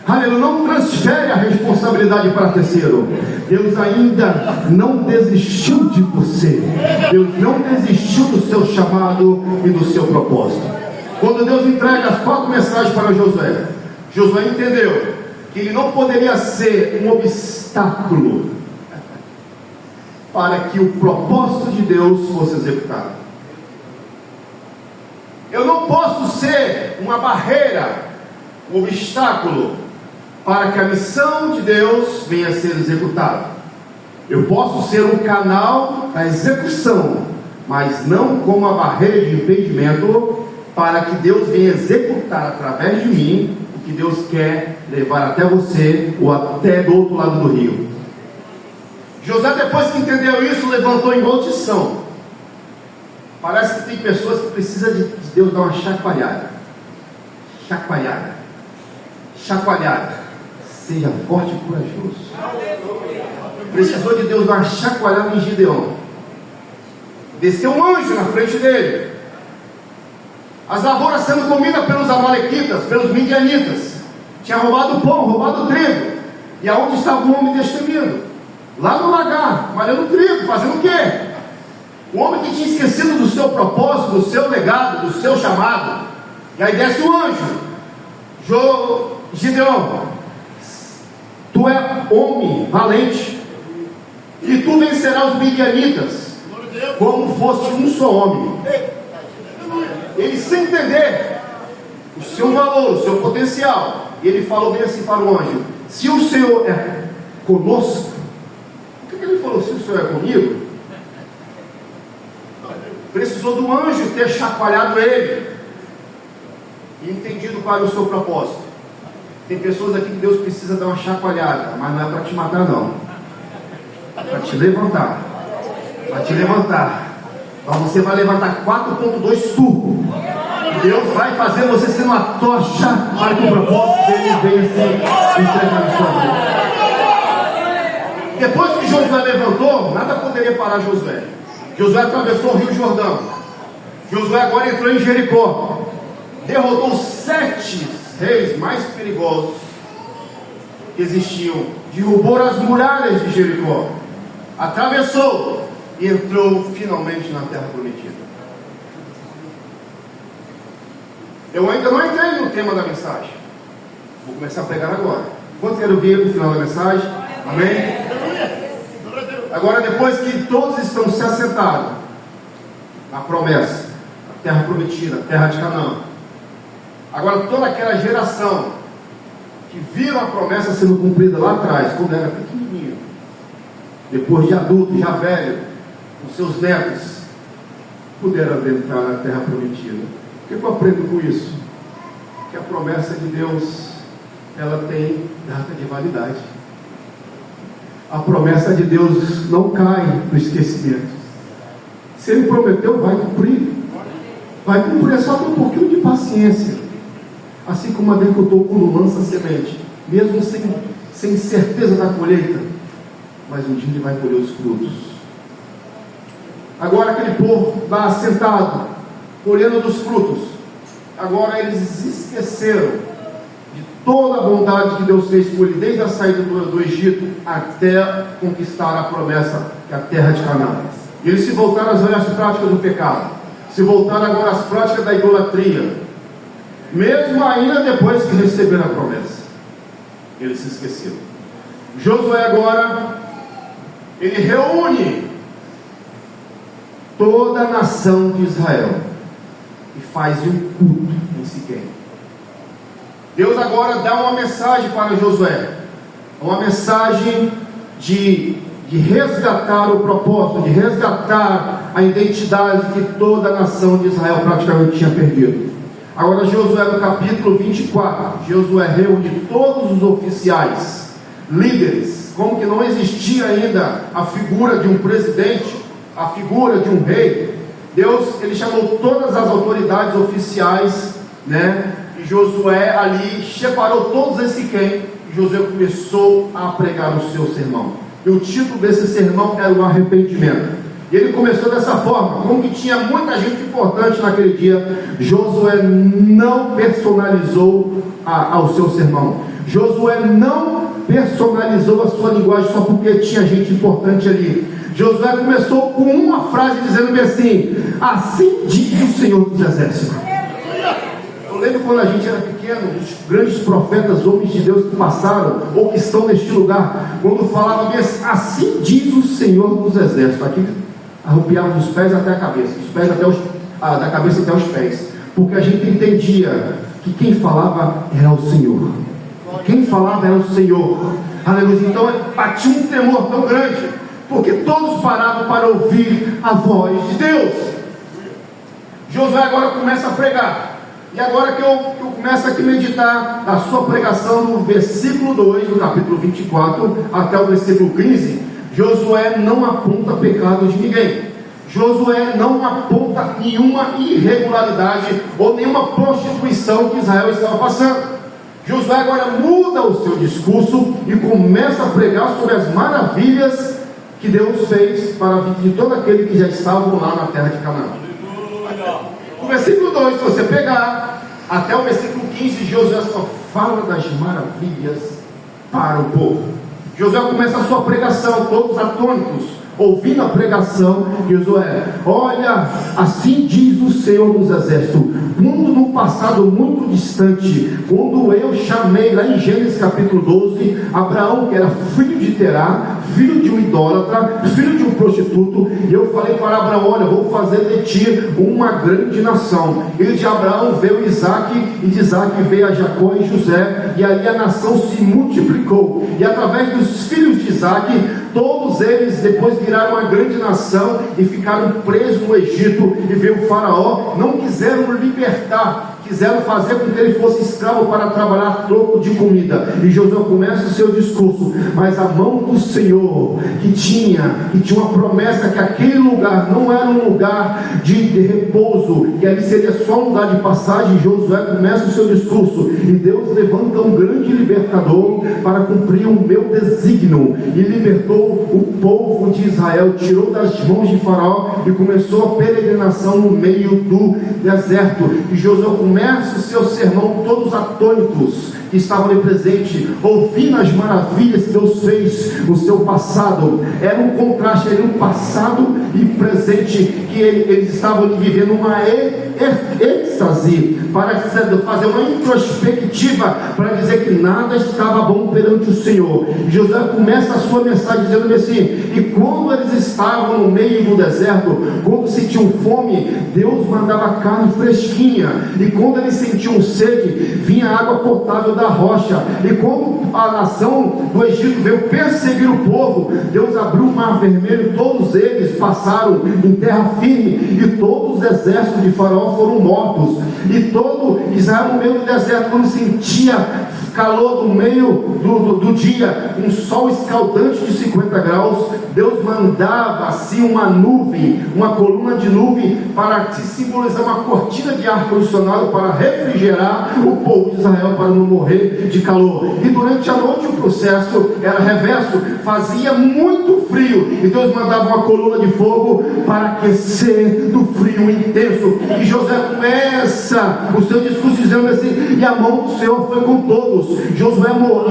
Speaker 7: aleluia, não transfere a responsabilidade para terceiro. Deus ainda não desistiu de você, Deus não desistiu do seu chamado e do seu propósito. Quando Deus entrega as 4 mensagens para Josué, Josué entendeu que ele não poderia ser um obstáculo para que o propósito de Deus fosse executado. Eu não posso ser uma barreira, um obstáculo para que a missão de Deus venha a ser executada. Eu posso ser um canal da execução, mas não como uma barreira de impedimento para que Deus venha executar através de mim o que Deus quer levar até você ou até do outro lado do rio. José, depois que entendeu isso, levantou em maldição. Parece que tem pessoas que precisam de Deus dar uma chacoalhada. Chacoalhada. Seja forte e corajoso. Precisou de Deus dar uma chacoalhada em Gideão. Desceu um anjo na frente dele. As lavouras sendo comidas pelos amalequitas, pelos midianitas. Tinha roubado o pão, roubado o trigo. E aonde estava o homem destemido? Lá no lagar, malhando trigo, fazendo o quê? O homem que tinha esquecido do seu propósito, do seu legado, do seu chamado. E aí desce o anjo. Gideão, tu é homem valente, e tu vencerás os midianitas, como fosse um só homem. Ele, sem entender o seu valor, o seu potencial, ele falou bem assim para o anjo: se o Senhor é conosco, por que ele falou se o Senhor é comigo? Precisou do anjo ter chacoalhado ele e entendido qual é o seu propósito. Tem pessoas aqui que Deus precisa dar uma chacoalhada, mas não é para te matar não, é para te levantar. Para te levantar. Então você vai levantar 4.2 turbo. Deus vai fazer você ser uma tocha para que o propósito dele venha se entregar na sua vida. Depois que Josué levantou, nada poderia parar Josué. Josué atravessou o Rio Jordão. Josué agora entrou em Jericó. Derrotou 7 reis mais perigosos que existiam. Derrubou as muralhas de Jericó. Atravessou e entrou finalmente na terra prometida. Eu ainda não entrei no tema da mensagem. Vou começar a pregar agora. Quantos querem ouvir o final da mensagem? Amém? Agora, depois que todos estão se assentados na promessa, a terra prometida, a terra de Canaã, agora toda aquela geração que viram a promessa sendo cumprida lá atrás, quando era pequenininho, depois de adulto, já velho, com seus netos, puderam adentrar na terra prometida. O que eu aprendo com isso? Que a promessa de Deus, ela tem data de validade. A promessa de Deus não cai no esquecimento. Se Ele prometeu, vai cumprir. Vai cumprir, é só ter um pouquinho de paciência. Assim como o agricultor quando lança a semente, mesmo sem certeza da colheita, mas um dia ele vai colher os frutos. Agora aquele povo lá sentado, colhendo dos frutos, agora eles esqueceram de toda a bondade que Deus fez por ele, desde a saída do Egito até conquistar a promessa, que é a terra de Canaã. E eles se voltaram às velhas práticas do pecado, se voltaram agora às práticas da idolatria, mesmo ainda depois que receberam a promessa, eles se esqueceram. Josué agora, ele reúne toda a nação de Israel e faz um culto em Siquém. Deus agora dá uma mensagem para Josué, uma mensagem de resgatar o propósito, de resgatar a identidade que toda a nação de Israel praticamente tinha perdido. Agora Josué, no capítulo 24, Josué reúne todos os oficiais, líderes, como que não existia ainda a figura de um presidente, a figura de um rei. Deus, ele chamou todas as autoridades oficiais, né? E Josué ali separou todos esse quem. E Josué começou a pregar o seu sermão. E o título desse sermão era o arrependimento. E ele começou dessa forma, como que tinha muita gente importante naquele dia, Josué não personalizou ao seu sermão. Josué não personalizou a sua linguagem só porque tinha gente importante ali. Josué começou com uma frase dizendo bem assim diz o Senhor dos Exércitos. Eu lembro quando a gente era pequeno, os grandes profetas, homens de Deus que passaram, ou que estão neste lugar, quando falavam bem assim diz o Senhor dos Exércitos, aqui arrupiava dos pés até a cabeça, dos pés até da cabeça até os pés, porque a gente entendia que quem falava era o Senhor. Quem falava era o Senhor. Aleluia. Então batia um temor tão grande, porque todos paravam para ouvir a voz de Deus. Josué agora começa a pregar. E agora que eu começo aqui a meditar a sua pregação no versículo 2, do capítulo 24, até o versículo 15, Josué não aponta pecado de ninguém. Josué não aponta nenhuma irregularidade ou nenhuma prostituição que Israel estava passando. Josué agora muda o seu discurso e começa a pregar sobre as maravilhas que Deus fez para a vida de todo aquele que já estavam lá na terra de Canaã. O versículo 2, se você pegar até o versículo 15, Josué só fala das maravilhas para o povo. Josué começa a sua pregação, todos atônitos, ouvindo a pregação de Josué. Olha, assim diz o Senhor dos Exércitos, quando no passado muito distante, quando eu chamei lá em Gênesis capítulo 12, Abraão, que era filho de Terá, filho de um idólatra, filho de um prostituto, e eu falei para Abraão, olha, vou fazer de ti uma grande nação. E de Abraão veio Isaac, e de Isaac veio a Jacó e José, e ali a nação se multiplicou, e através dos filhos de Isaac, todos eles depois viraram uma grande nação e ficaram presos no Egito. E veio o faraó, não quiseram libertar, quiseram fazer com que ele fosse escravo para trabalhar a troco de comida. E Josué começa o seu discurso, mas a mão do Senhor que tinha uma promessa que aquele lugar não era um lugar de repouso, que ali seria só um lugar de passagem. Josué começa o seu discurso, e Deus levanta um grande libertador para cumprir o meu desígnio, e libertou o povo de Israel, tirou das mãos de Faraó e começou a peregrinação no meio do deserto. E Josué começa o seu sermão, todos atônitos que estavam ali presentes, ouvindo as maravilhas que Deus fez no seu passado. Era um contraste entre o passado e presente, que eles estavam ali vivendo uma êxtase, para fazer uma introspectiva para dizer que nada estava bom perante o Senhor. E Josué começa a sua mensagem dizendo assim: e quando eles estavam no meio do deserto, quando sentiam fome, Deus mandava carne fresquinha, e quando eles sentiam sede, vinha água potável da rocha. E quando a nação do Egito veio perseguir o povo, Deus abriu o mar vermelho, e todos eles passaram em terra firme, e todos os exércitos de Faraó foram mortos. E todo Israel no meio do deserto, quando sentia calor no meio do dia, um sol escaldante de 50 graus, Deus mandava assim uma nuvem, uma coluna de nuvem, para se simbolizar uma cortina de ar-condicionado para refrigerar o povo de Israel, para não morrer de calor. E durante a noite o processo era reverso, fazia muito frio, e Deus mandava uma coluna de fogo para aquecer do frio intenso. E José começa o seu discurso dizendo assim: e a mão do Senhor foi com todos.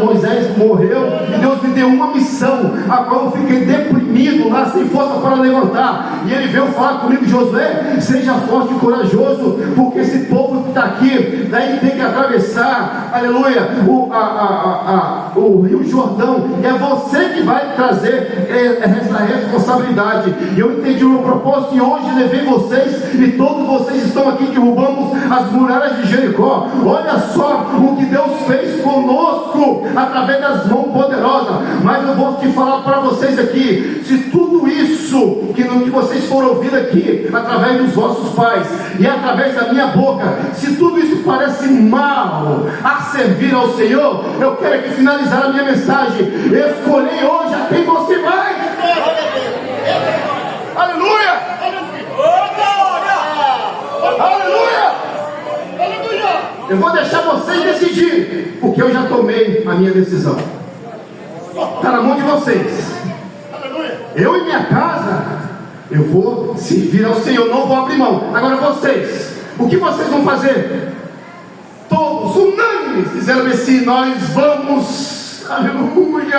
Speaker 7: Moisés morreu, e Deus me deu uma missão, a qual eu fiquei deprimido lá, sem força para levantar. E ele veio falar comigo: Josué, seja forte e corajoso, porque esse povo que está aqui, daí tem que atravessar, aleluia, o Rio Jordão, e é você que vai trazer essa responsabilidade. E eu entendi o meu propósito, e hoje levei vocês, e todos vocês estão aqui, derrubamos as muralhas de Jericó. Olha só o que Deus fez conosco, através das mãos poderosas. Mas eu vou te falar para vocês aqui: se tudo isso que vocês foram ouvir aqui, através dos vossos pais, e através da minha boca, se tudo isso parece mal a servir ao Senhor, eu quero aqui finalizar a minha mensagem: escolhi hoje a quem você vai. Aleluia! Aleluia! Eu vou deixar vocês decidirem, porque eu já tomei a minha decisão. Está na mão de vocês. Eu e minha casa, eu vou servir ao Senhor, não vou abrir mão. Agora vocês, o que vocês vão fazer? Todos unânimes disseram assim: nós vamos, aleluia,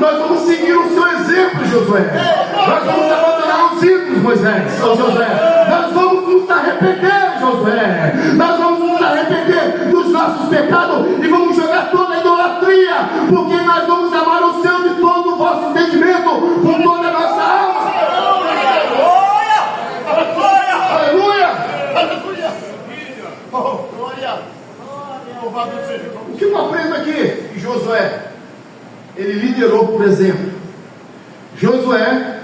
Speaker 7: nós vamos seguir o seu exemplo, Josué. Nós vamos abandonar os ídolos, Moisés, Josué. Nós vamos nos arrepender, Josué. Nós vamos nos arrepender dos nossos pecados e vamos jogar toda a idolatria, porque nós vamos amar o Senhor de todo o vosso entendimento, com toda a nossa alma. Aleluia! Aleluia! O que eu aprendo aqui? Que Josué, ele liderou por exemplo. Josué,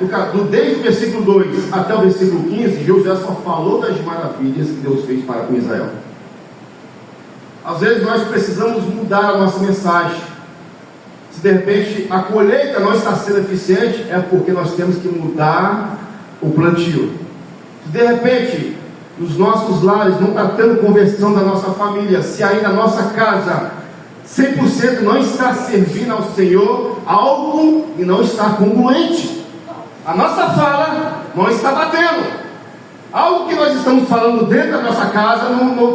Speaker 7: desde o versículo 2 até o versículo 15, Josué só falou das maravilhas que Deus fez para com Israel. Às vezes nós precisamos mudar a nossa mensagem. Se de repente a colheita não está sendo eficiente, é porque nós temos que mudar o plantio. Se de repente nos nossos lares não está tendo conversão da nossa família, se ainda a nossa casa 100% não está servindo ao Senhor, algo e não está congruente. A nossa fala não está batendo. Algo que nós estamos falando dentro da nossa casa,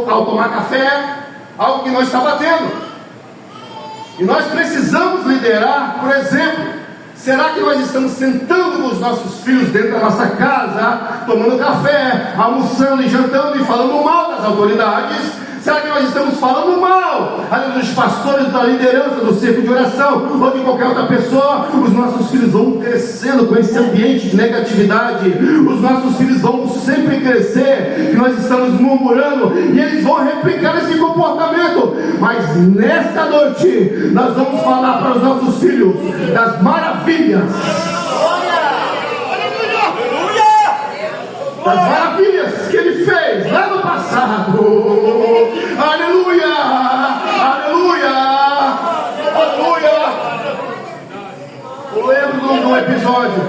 Speaker 7: ao tomar café, algo que não está batendo. E nós precisamos liderar, por exemplo. Será que nós estamos sentando com os nossos filhos dentro da nossa casa, tomando café, almoçando e jantando e falando mal das autoridades? Será que nós estamos falando mal dos pastores, da liderança, do cerco de oração ou de qualquer outra pessoa? Os nossos filhos vão crescendo com esse ambiente de negatividade. Os nossos filhos vão sempre crescer, que nós estamos murmurando, e eles vão replicar esse comportamento. Mas nesta noite nós vamos falar para os nossos filhos das maravilhas, das maravilhas que ele fez lá no passado. Aleluia, aleluia, aleluia. Eu lembro de um episódio,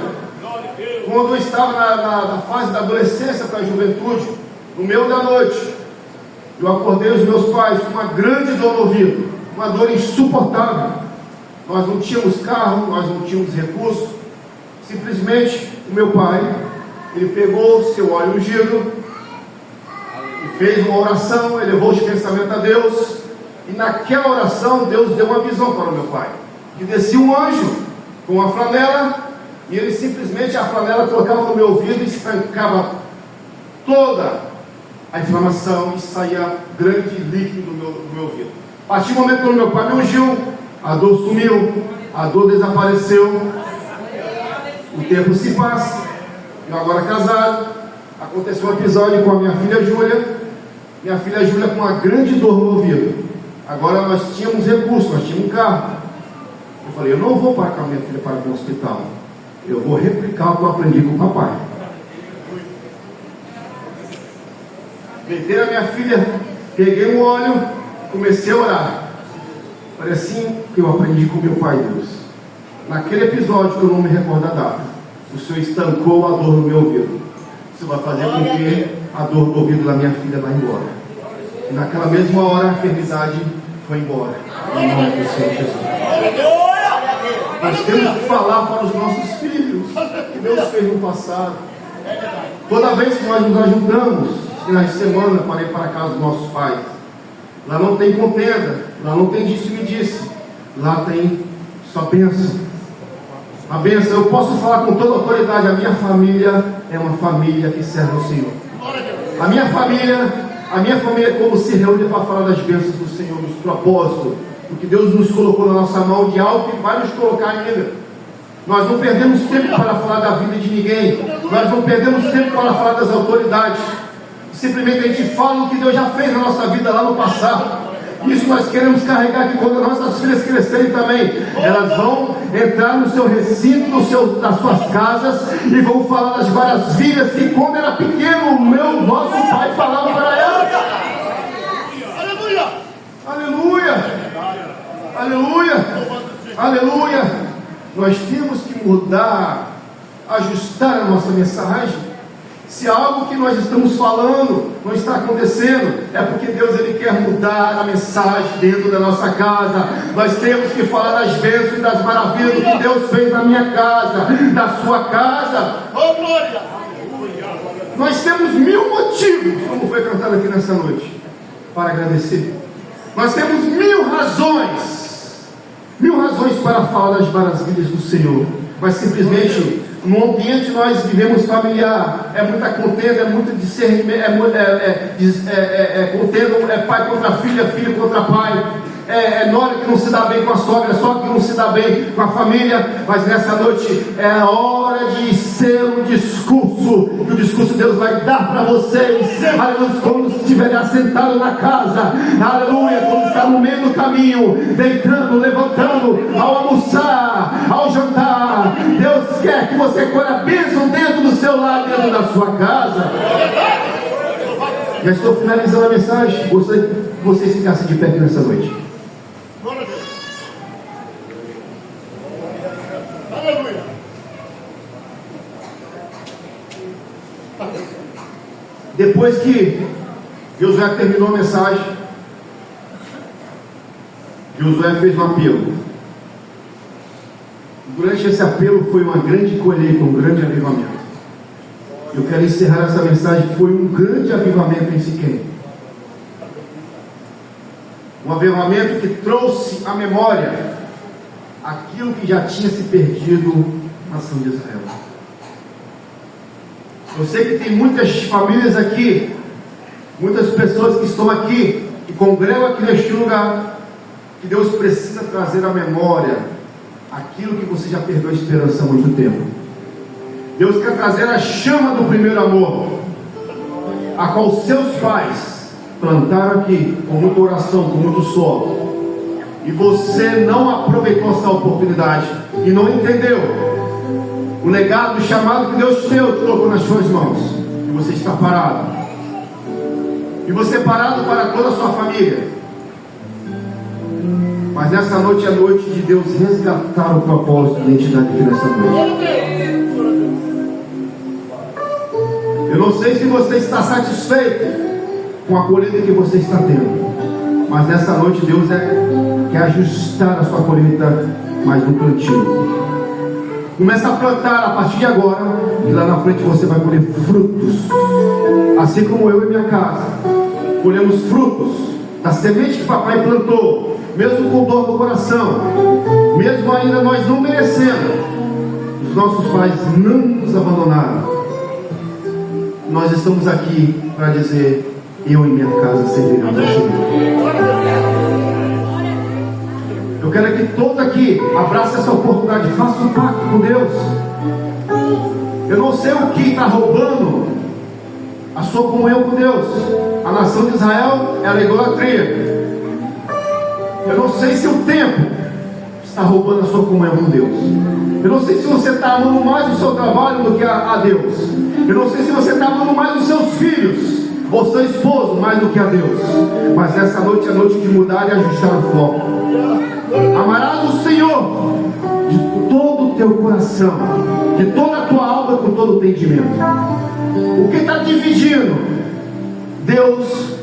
Speaker 7: quando eu estava na fase da adolescência para a juventude, no meio da noite, eu acordei os meus pais com uma grande dor no ouvido, uma dor insuportável. Nós não tínhamos carro, nós não tínhamos recursos. Simplesmente o meu pai, ele pegou o seu óleo ungido e fez uma oração, elevou os pensamentos a Deus, e naquela oração Deus deu uma visão para o meu pai, que descia um anjo com uma flanela, e ele simplesmente, a flanela colocava no meu ouvido e estancava toda a inflamação, e saía grande líquido do meu ouvido. A partir do momento quando meu pai me ungiu, a dor sumiu, a dor desapareceu. O tempo se passa, eu agora casado, aconteceu um episódio com a minha filha Júlia. Minha filha Júlia com uma grande dor no ouvido. Agora nós tínhamos recursos, nós tínhamos um carro. Eu falei, eu não vou para com a minha filha para o hospital. Eu vou replicar o que eu aprendi com o papai. Deitei a minha filha, peguei um óleo, comecei a orar. Falei assim que eu aprendi com meu pai Deus. Naquele episódio que eu não me recordo a data, o Senhor estancou a dor no meu ouvido. Isso vai fazer com que a dor do ouvido da minha filha vá embora. E naquela mesma hora a enfermidade foi embora. Em nome do Senhor Jesus. Nós temos que falar para os nossos filhos que Deus fez no passado. Toda vez que nós nos ajuntamos, finais de semana, para ir para a casa dos nossos pais, lá não tem contenda, lá não tem disse e me disse, lá tem só bênção. A bênção, eu posso falar com toda autoridade, a minha família é uma família que serve ao Senhor. A minha família como se reúne para falar das bênçãos do Senhor, dos propósitos, do que Deus nos colocou na nossa mão, de algo que vai nos colocar ainda. Nós não perdemos tempo para falar da vida de ninguém, nós não perdemos tempo para falar das autoridades. Simplesmente a gente fala o que Deus já fez na nossa vida lá no passado. Isso nós queremos carregar aqui quando nossas filhas crescerem também. Elas vão entrar no seu recinto, nas suas casas, e vão falar das maravilhas que quando era pequeno, nosso pai falava para elas. Aleluia! Aleluia! Aleluia! Aleluia! Nós temos que mudar, ajustar a nossa mensagem. Se algo que nós estamos falando não está acontecendo, é porque Deus ele quer mudar a mensagem dentro da nossa casa. Nós temos que falar das bênçãos e das maravilhas do que Deus fez na minha casa, na sua casa. Oh, glória! Nós temos 1000 motivos, como foi cantado aqui nessa noite, para agradecer. Nós temos 1000 razões, 1000 razões para falar das maravilhas do Senhor. Mas simplesmente no ambiente nós vivemos familiar, é muita contenda, é muito discernimento, contenda, é pai contra filha, filho contra pai, é nora que não se dá bem com a sogra, sogra que não se dá bem com a família. Mas nessa noite é a hora de ser um discurso, e o discurso Deus vai dar para vocês, aleluia, quando estiverem assentados na casa, aleluia, quando está no meio do caminho, deitando, levantando, ao almoçar, ao jantar. Deus quer que você colhe a bênção dentro do seu lar, dentro da sua casa. Já estou finalizando a mensagem. Gostaria que vocês ficassem de pé aqui nessa noite. Aleluia. Depois que Josué terminou a mensagem, Josué fez um apelo. Durante esse apelo foi uma grande colheita, um grande avivamento. Eu quero encerrar essa mensagem. Foi um grande avivamento em Siquém. Um avivamento que trouxe à memória aquilo que já tinha se perdido na nação de Israel. Eu sei que tem muitas famílias aqui, muitas pessoas que estão aqui, que congregam aqui neste lugar, que Deus precisa trazer à memória aquilo que você já perdeu a esperança há muito tempo. Deus quer trazer a chama do primeiro amor, a qual seus pais plantaram aqui, com muita oração, com muito solo, e você não aproveitou essa oportunidade, e não entendeu o legado, o chamado que Deus te colocou nas suas mãos, e você está parado, e você é parado para toda a sua família. Mas nessa noite é noite de Deus resgatar o propósito da identidade aqui nessa noite. Eu não sei se você está satisfeito com a colheita que você está tendo, mas nessa noite Deus quer ajustar a sua colheita mais no plantio. Começa a plantar a partir de agora, e lá na frente você vai colher frutos, assim como eu e minha casa colhemos frutos da semente que papai plantou, mesmo com dor no coração, mesmo ainda nós não merecendo. Os nossos pais não nos abandonaram. Nós estamos aqui para dizer: eu e minha casa serviremos ao Senhor. Eu quero que todos aqui abracem essa oportunidade, façam um pacto com Deus. Eu não sei o que está roubando a sua comunhão com Deus. A nação de Israel era a idolatria. Eu não sei se o tempo está roubando a sua comunhão com Deus. Eu não sei se você está amando mais o seu trabalho do que a Deus. Eu não sei se você está amando mais os seus filhos ou seu esposo mais do que a Deus. Mas essa noite é noite de mudar e ajustar o foco. Amarás o Senhor de todo o teu coração, de toda a tua alma, com todo o entendimento. O que está dividindo Deus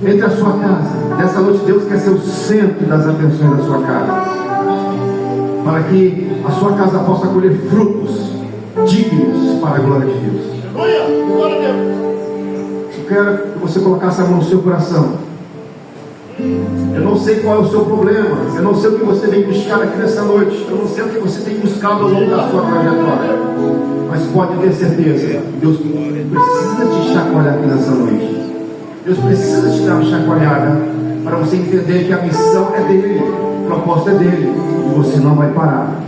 Speaker 7: entre a sua casa? Nessa noite Deus quer ser o centro das atenções da sua casa, para que a sua casa possa colher frutos dignos para a glória de Deus. Eu quero que você colocasse a mão no seu coração. Eu não sei qual é o seu problema, eu não sei o que você vem buscar aqui nessa noite, eu não sei o que você tem buscado ao longo da sua trajetória, mas pode ter certeza, Deus precisa te chacoalhar aqui nessa noite. Deus precisa te dar uma chacoalhada para você entender que a missão é dele, o propósito é dele, e você não vai parar.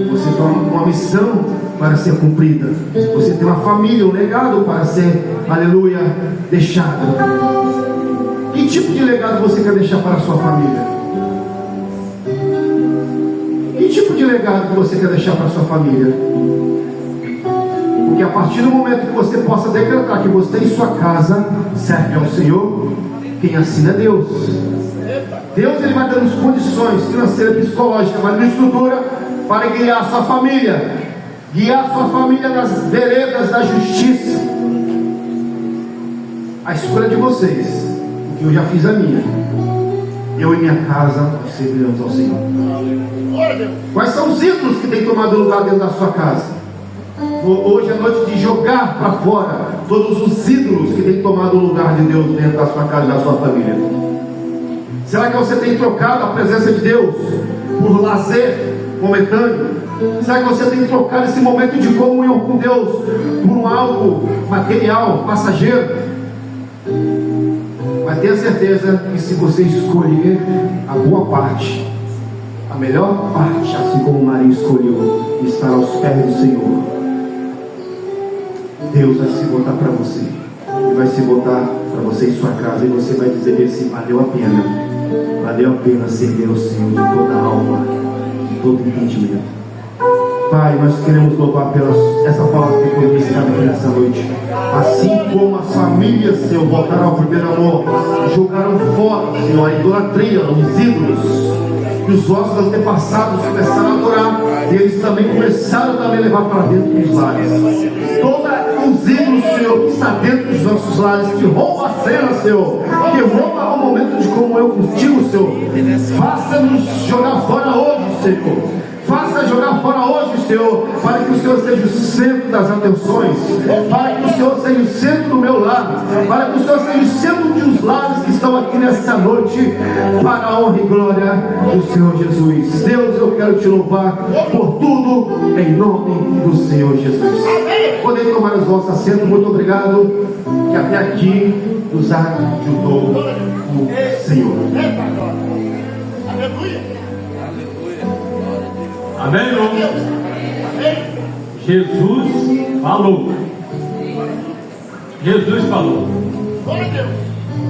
Speaker 7: Você tem uma missão para ser cumprida, você tem uma família, um legado para ser, aleluia, deixado. Que tipo de legado você quer deixar para a sua família? Que tipo de legado que você quer deixar para a sua família? Porque a partir do momento que você possa decretar que você em sua casa serve ao Senhor, quem assina é Deus. Deus, ele vai dando as condições financeiras, psicológicas, mas de estrutura para guiar a sua família, guiar a sua família nas veredas da justiça. A escolha de vocês, que eu já fiz a minha. Eu e minha casa serviremos ao Senhor. Quais são os ídolos que têm tomado lugar dentro da sua casa? Hoje é noite de jogar para fora todos os ídolos que têm tomado o lugar de Deus dentro da sua casa e da sua família. Será que você tem trocado a presença de Deus por lazer momentâneo? Será que você tem trocado esse momento de comunhão com Deus por um algo material, passageiro? Mas tenha certeza que se você escolher a boa parte, a melhor parte, assim como Maria escolheu, estar aos pés do Senhor, Deus vai se botar para você. Ele vai se botar para você em sua casa e você vai dizer assim: valeu a pena servir ao Senhor de toda a alma, de todo entendimento. Pai, nós queremos louvar pela essa palavra que foi ministrada aqui nessa noite. Assim como as famílias, Senhor, voltaram ao primeiro amor, jogaram fora, Senhor, a idolatria, os ídolos, e os vossos antepassados começaram a adorar, e eles também começaram a levar para dentro dos lares. Todos os ídolos, Senhor, que está dentro dos nossos lares, que rouba a cena, Senhor, que rouba o momento de comunhão contigo, Senhor, faça-nos jogar fora hoje, Senhor. Faça jogar fora hoje, Senhor, para que o Senhor seja o centro das atenções, para que o Senhor seja o centro do meu lar, para que o Senhor seja o centro dos lares que estão aqui nessa noite, para a honra e glória do Senhor Jesus. Deus, eu quero te louvar por tudo, em nome do Senhor Jesus. Podem tomar os vossos assentos, muito obrigado, que até aqui nos ajudou o Senhor.
Speaker 5: Aleluia.
Speaker 8: Amém, irmão? Jesus falou. Jesus falou: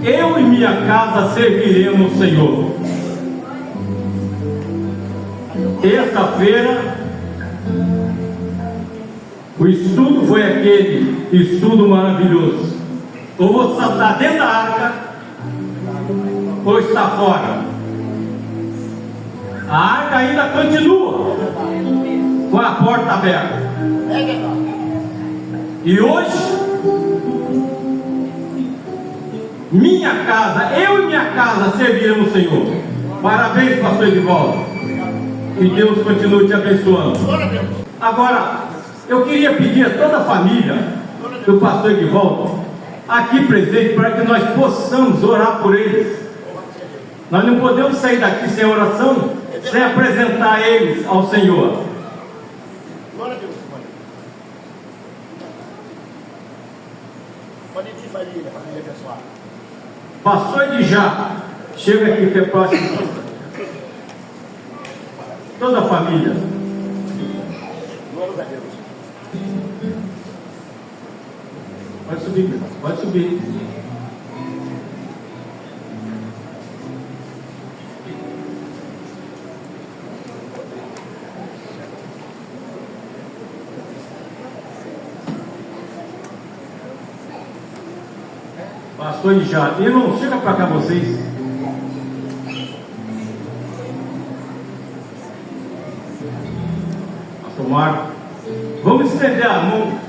Speaker 8: eu e minha casa serviremos o Senhor. Terça-feira, o estudo foi aquele estudo maravilhoso. Ou você está dentro da arca, ou está fora. A arca ainda continua com a porta aberta. E hoje, minha casa, eu e minha casa serviremos o Senhor. Parabéns, pastor Edivaldo. Que Deus continue te abençoando. Agora, eu queria pedir a toda a família do pastor Edivaldo aqui presente, para que nós possamos orar por eles. Nós não podemos sair daqui sem oração, sem apresentar eles ao Senhor.
Speaker 5: Glória a Deus. Pode ir, família pessoal.
Speaker 8: Pastor Edjá, chega aqui que é próximo. toda a família. Pode subir, pode subir. Pastor de já. Irmão, chega para cá vocês. Pastor Marco. Vamos estender a mão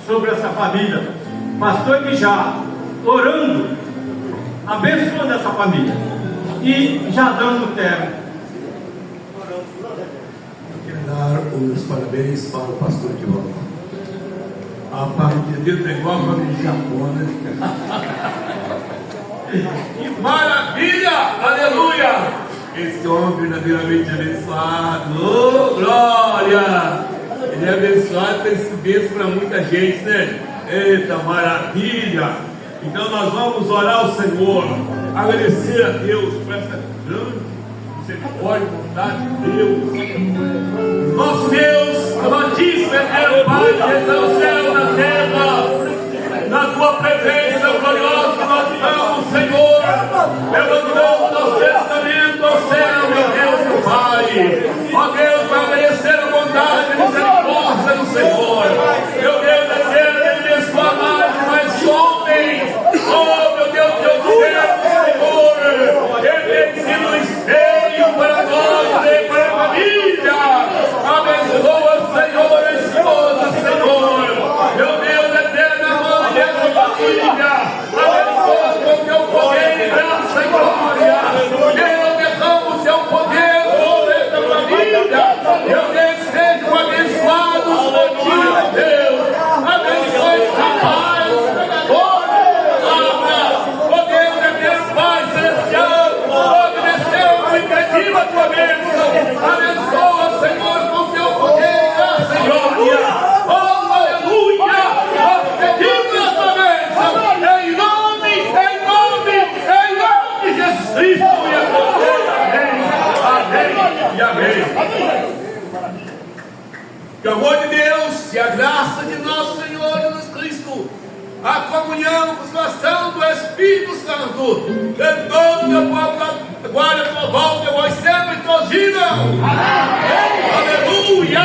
Speaker 8: sobre essa família. Pastor de já, orando, abençoando essa família. E já dando terra.
Speaker 9: Quero dar os parabéns para o pastor de volta. A família dele é igual a família de Japão, né?
Speaker 5: Que maravilha! Aleluia! Esse homem verdadeiramente abençoado. Oh, glória! Ele é abençoado, tem sido bênção para muita gente, né? Eita, maravilha! Então nós vamos orar ao Senhor, agradecer a Deus por essa grande misericórdia e vontade de Deus. Nosso Deus, amantíssimo eterno Pai, que está no céu e na terra, na tua presença gloriosa, nós estamos, Senhor, levantando nosso testamento ao céu, meu Deus, meu Pai. Ó Deus, para agradecer a bondade e a misericórdia do Senhor. Meu Deus, eterno, ele abençoa mais homens. Oh, meu Deus, Deus do céu, Senhor. Ele tem sido um espelho para nós e para a família. Abençoa, Senhor, a esposa, Senhor. Meu Deus, eterno, amor dessa família. Abençoa com teu poder e graça e glória. Deus, derrama o seu poder sobre essa família. Meu Deus, sejam abençoados por ti, Deus. Abençoe esse rapaz, pregador da palavra. Ó Deus, eterno Pai celestial, obedeceu e impediu a tua bênção. Abençoa, Senhor, com teu poder e graça e glória. Oh, aleluia! Nós pedimos a tua bênção. Em nome de Jesus Cristo. E amém. Que o amor de Deus e a graça de nosso Senhor Jesus Cristo, a comunhão, a consolação do Espírito Santo, em todo o meu povo, guarda a tua volta, eu vos sempre e todos digam. Aleluia!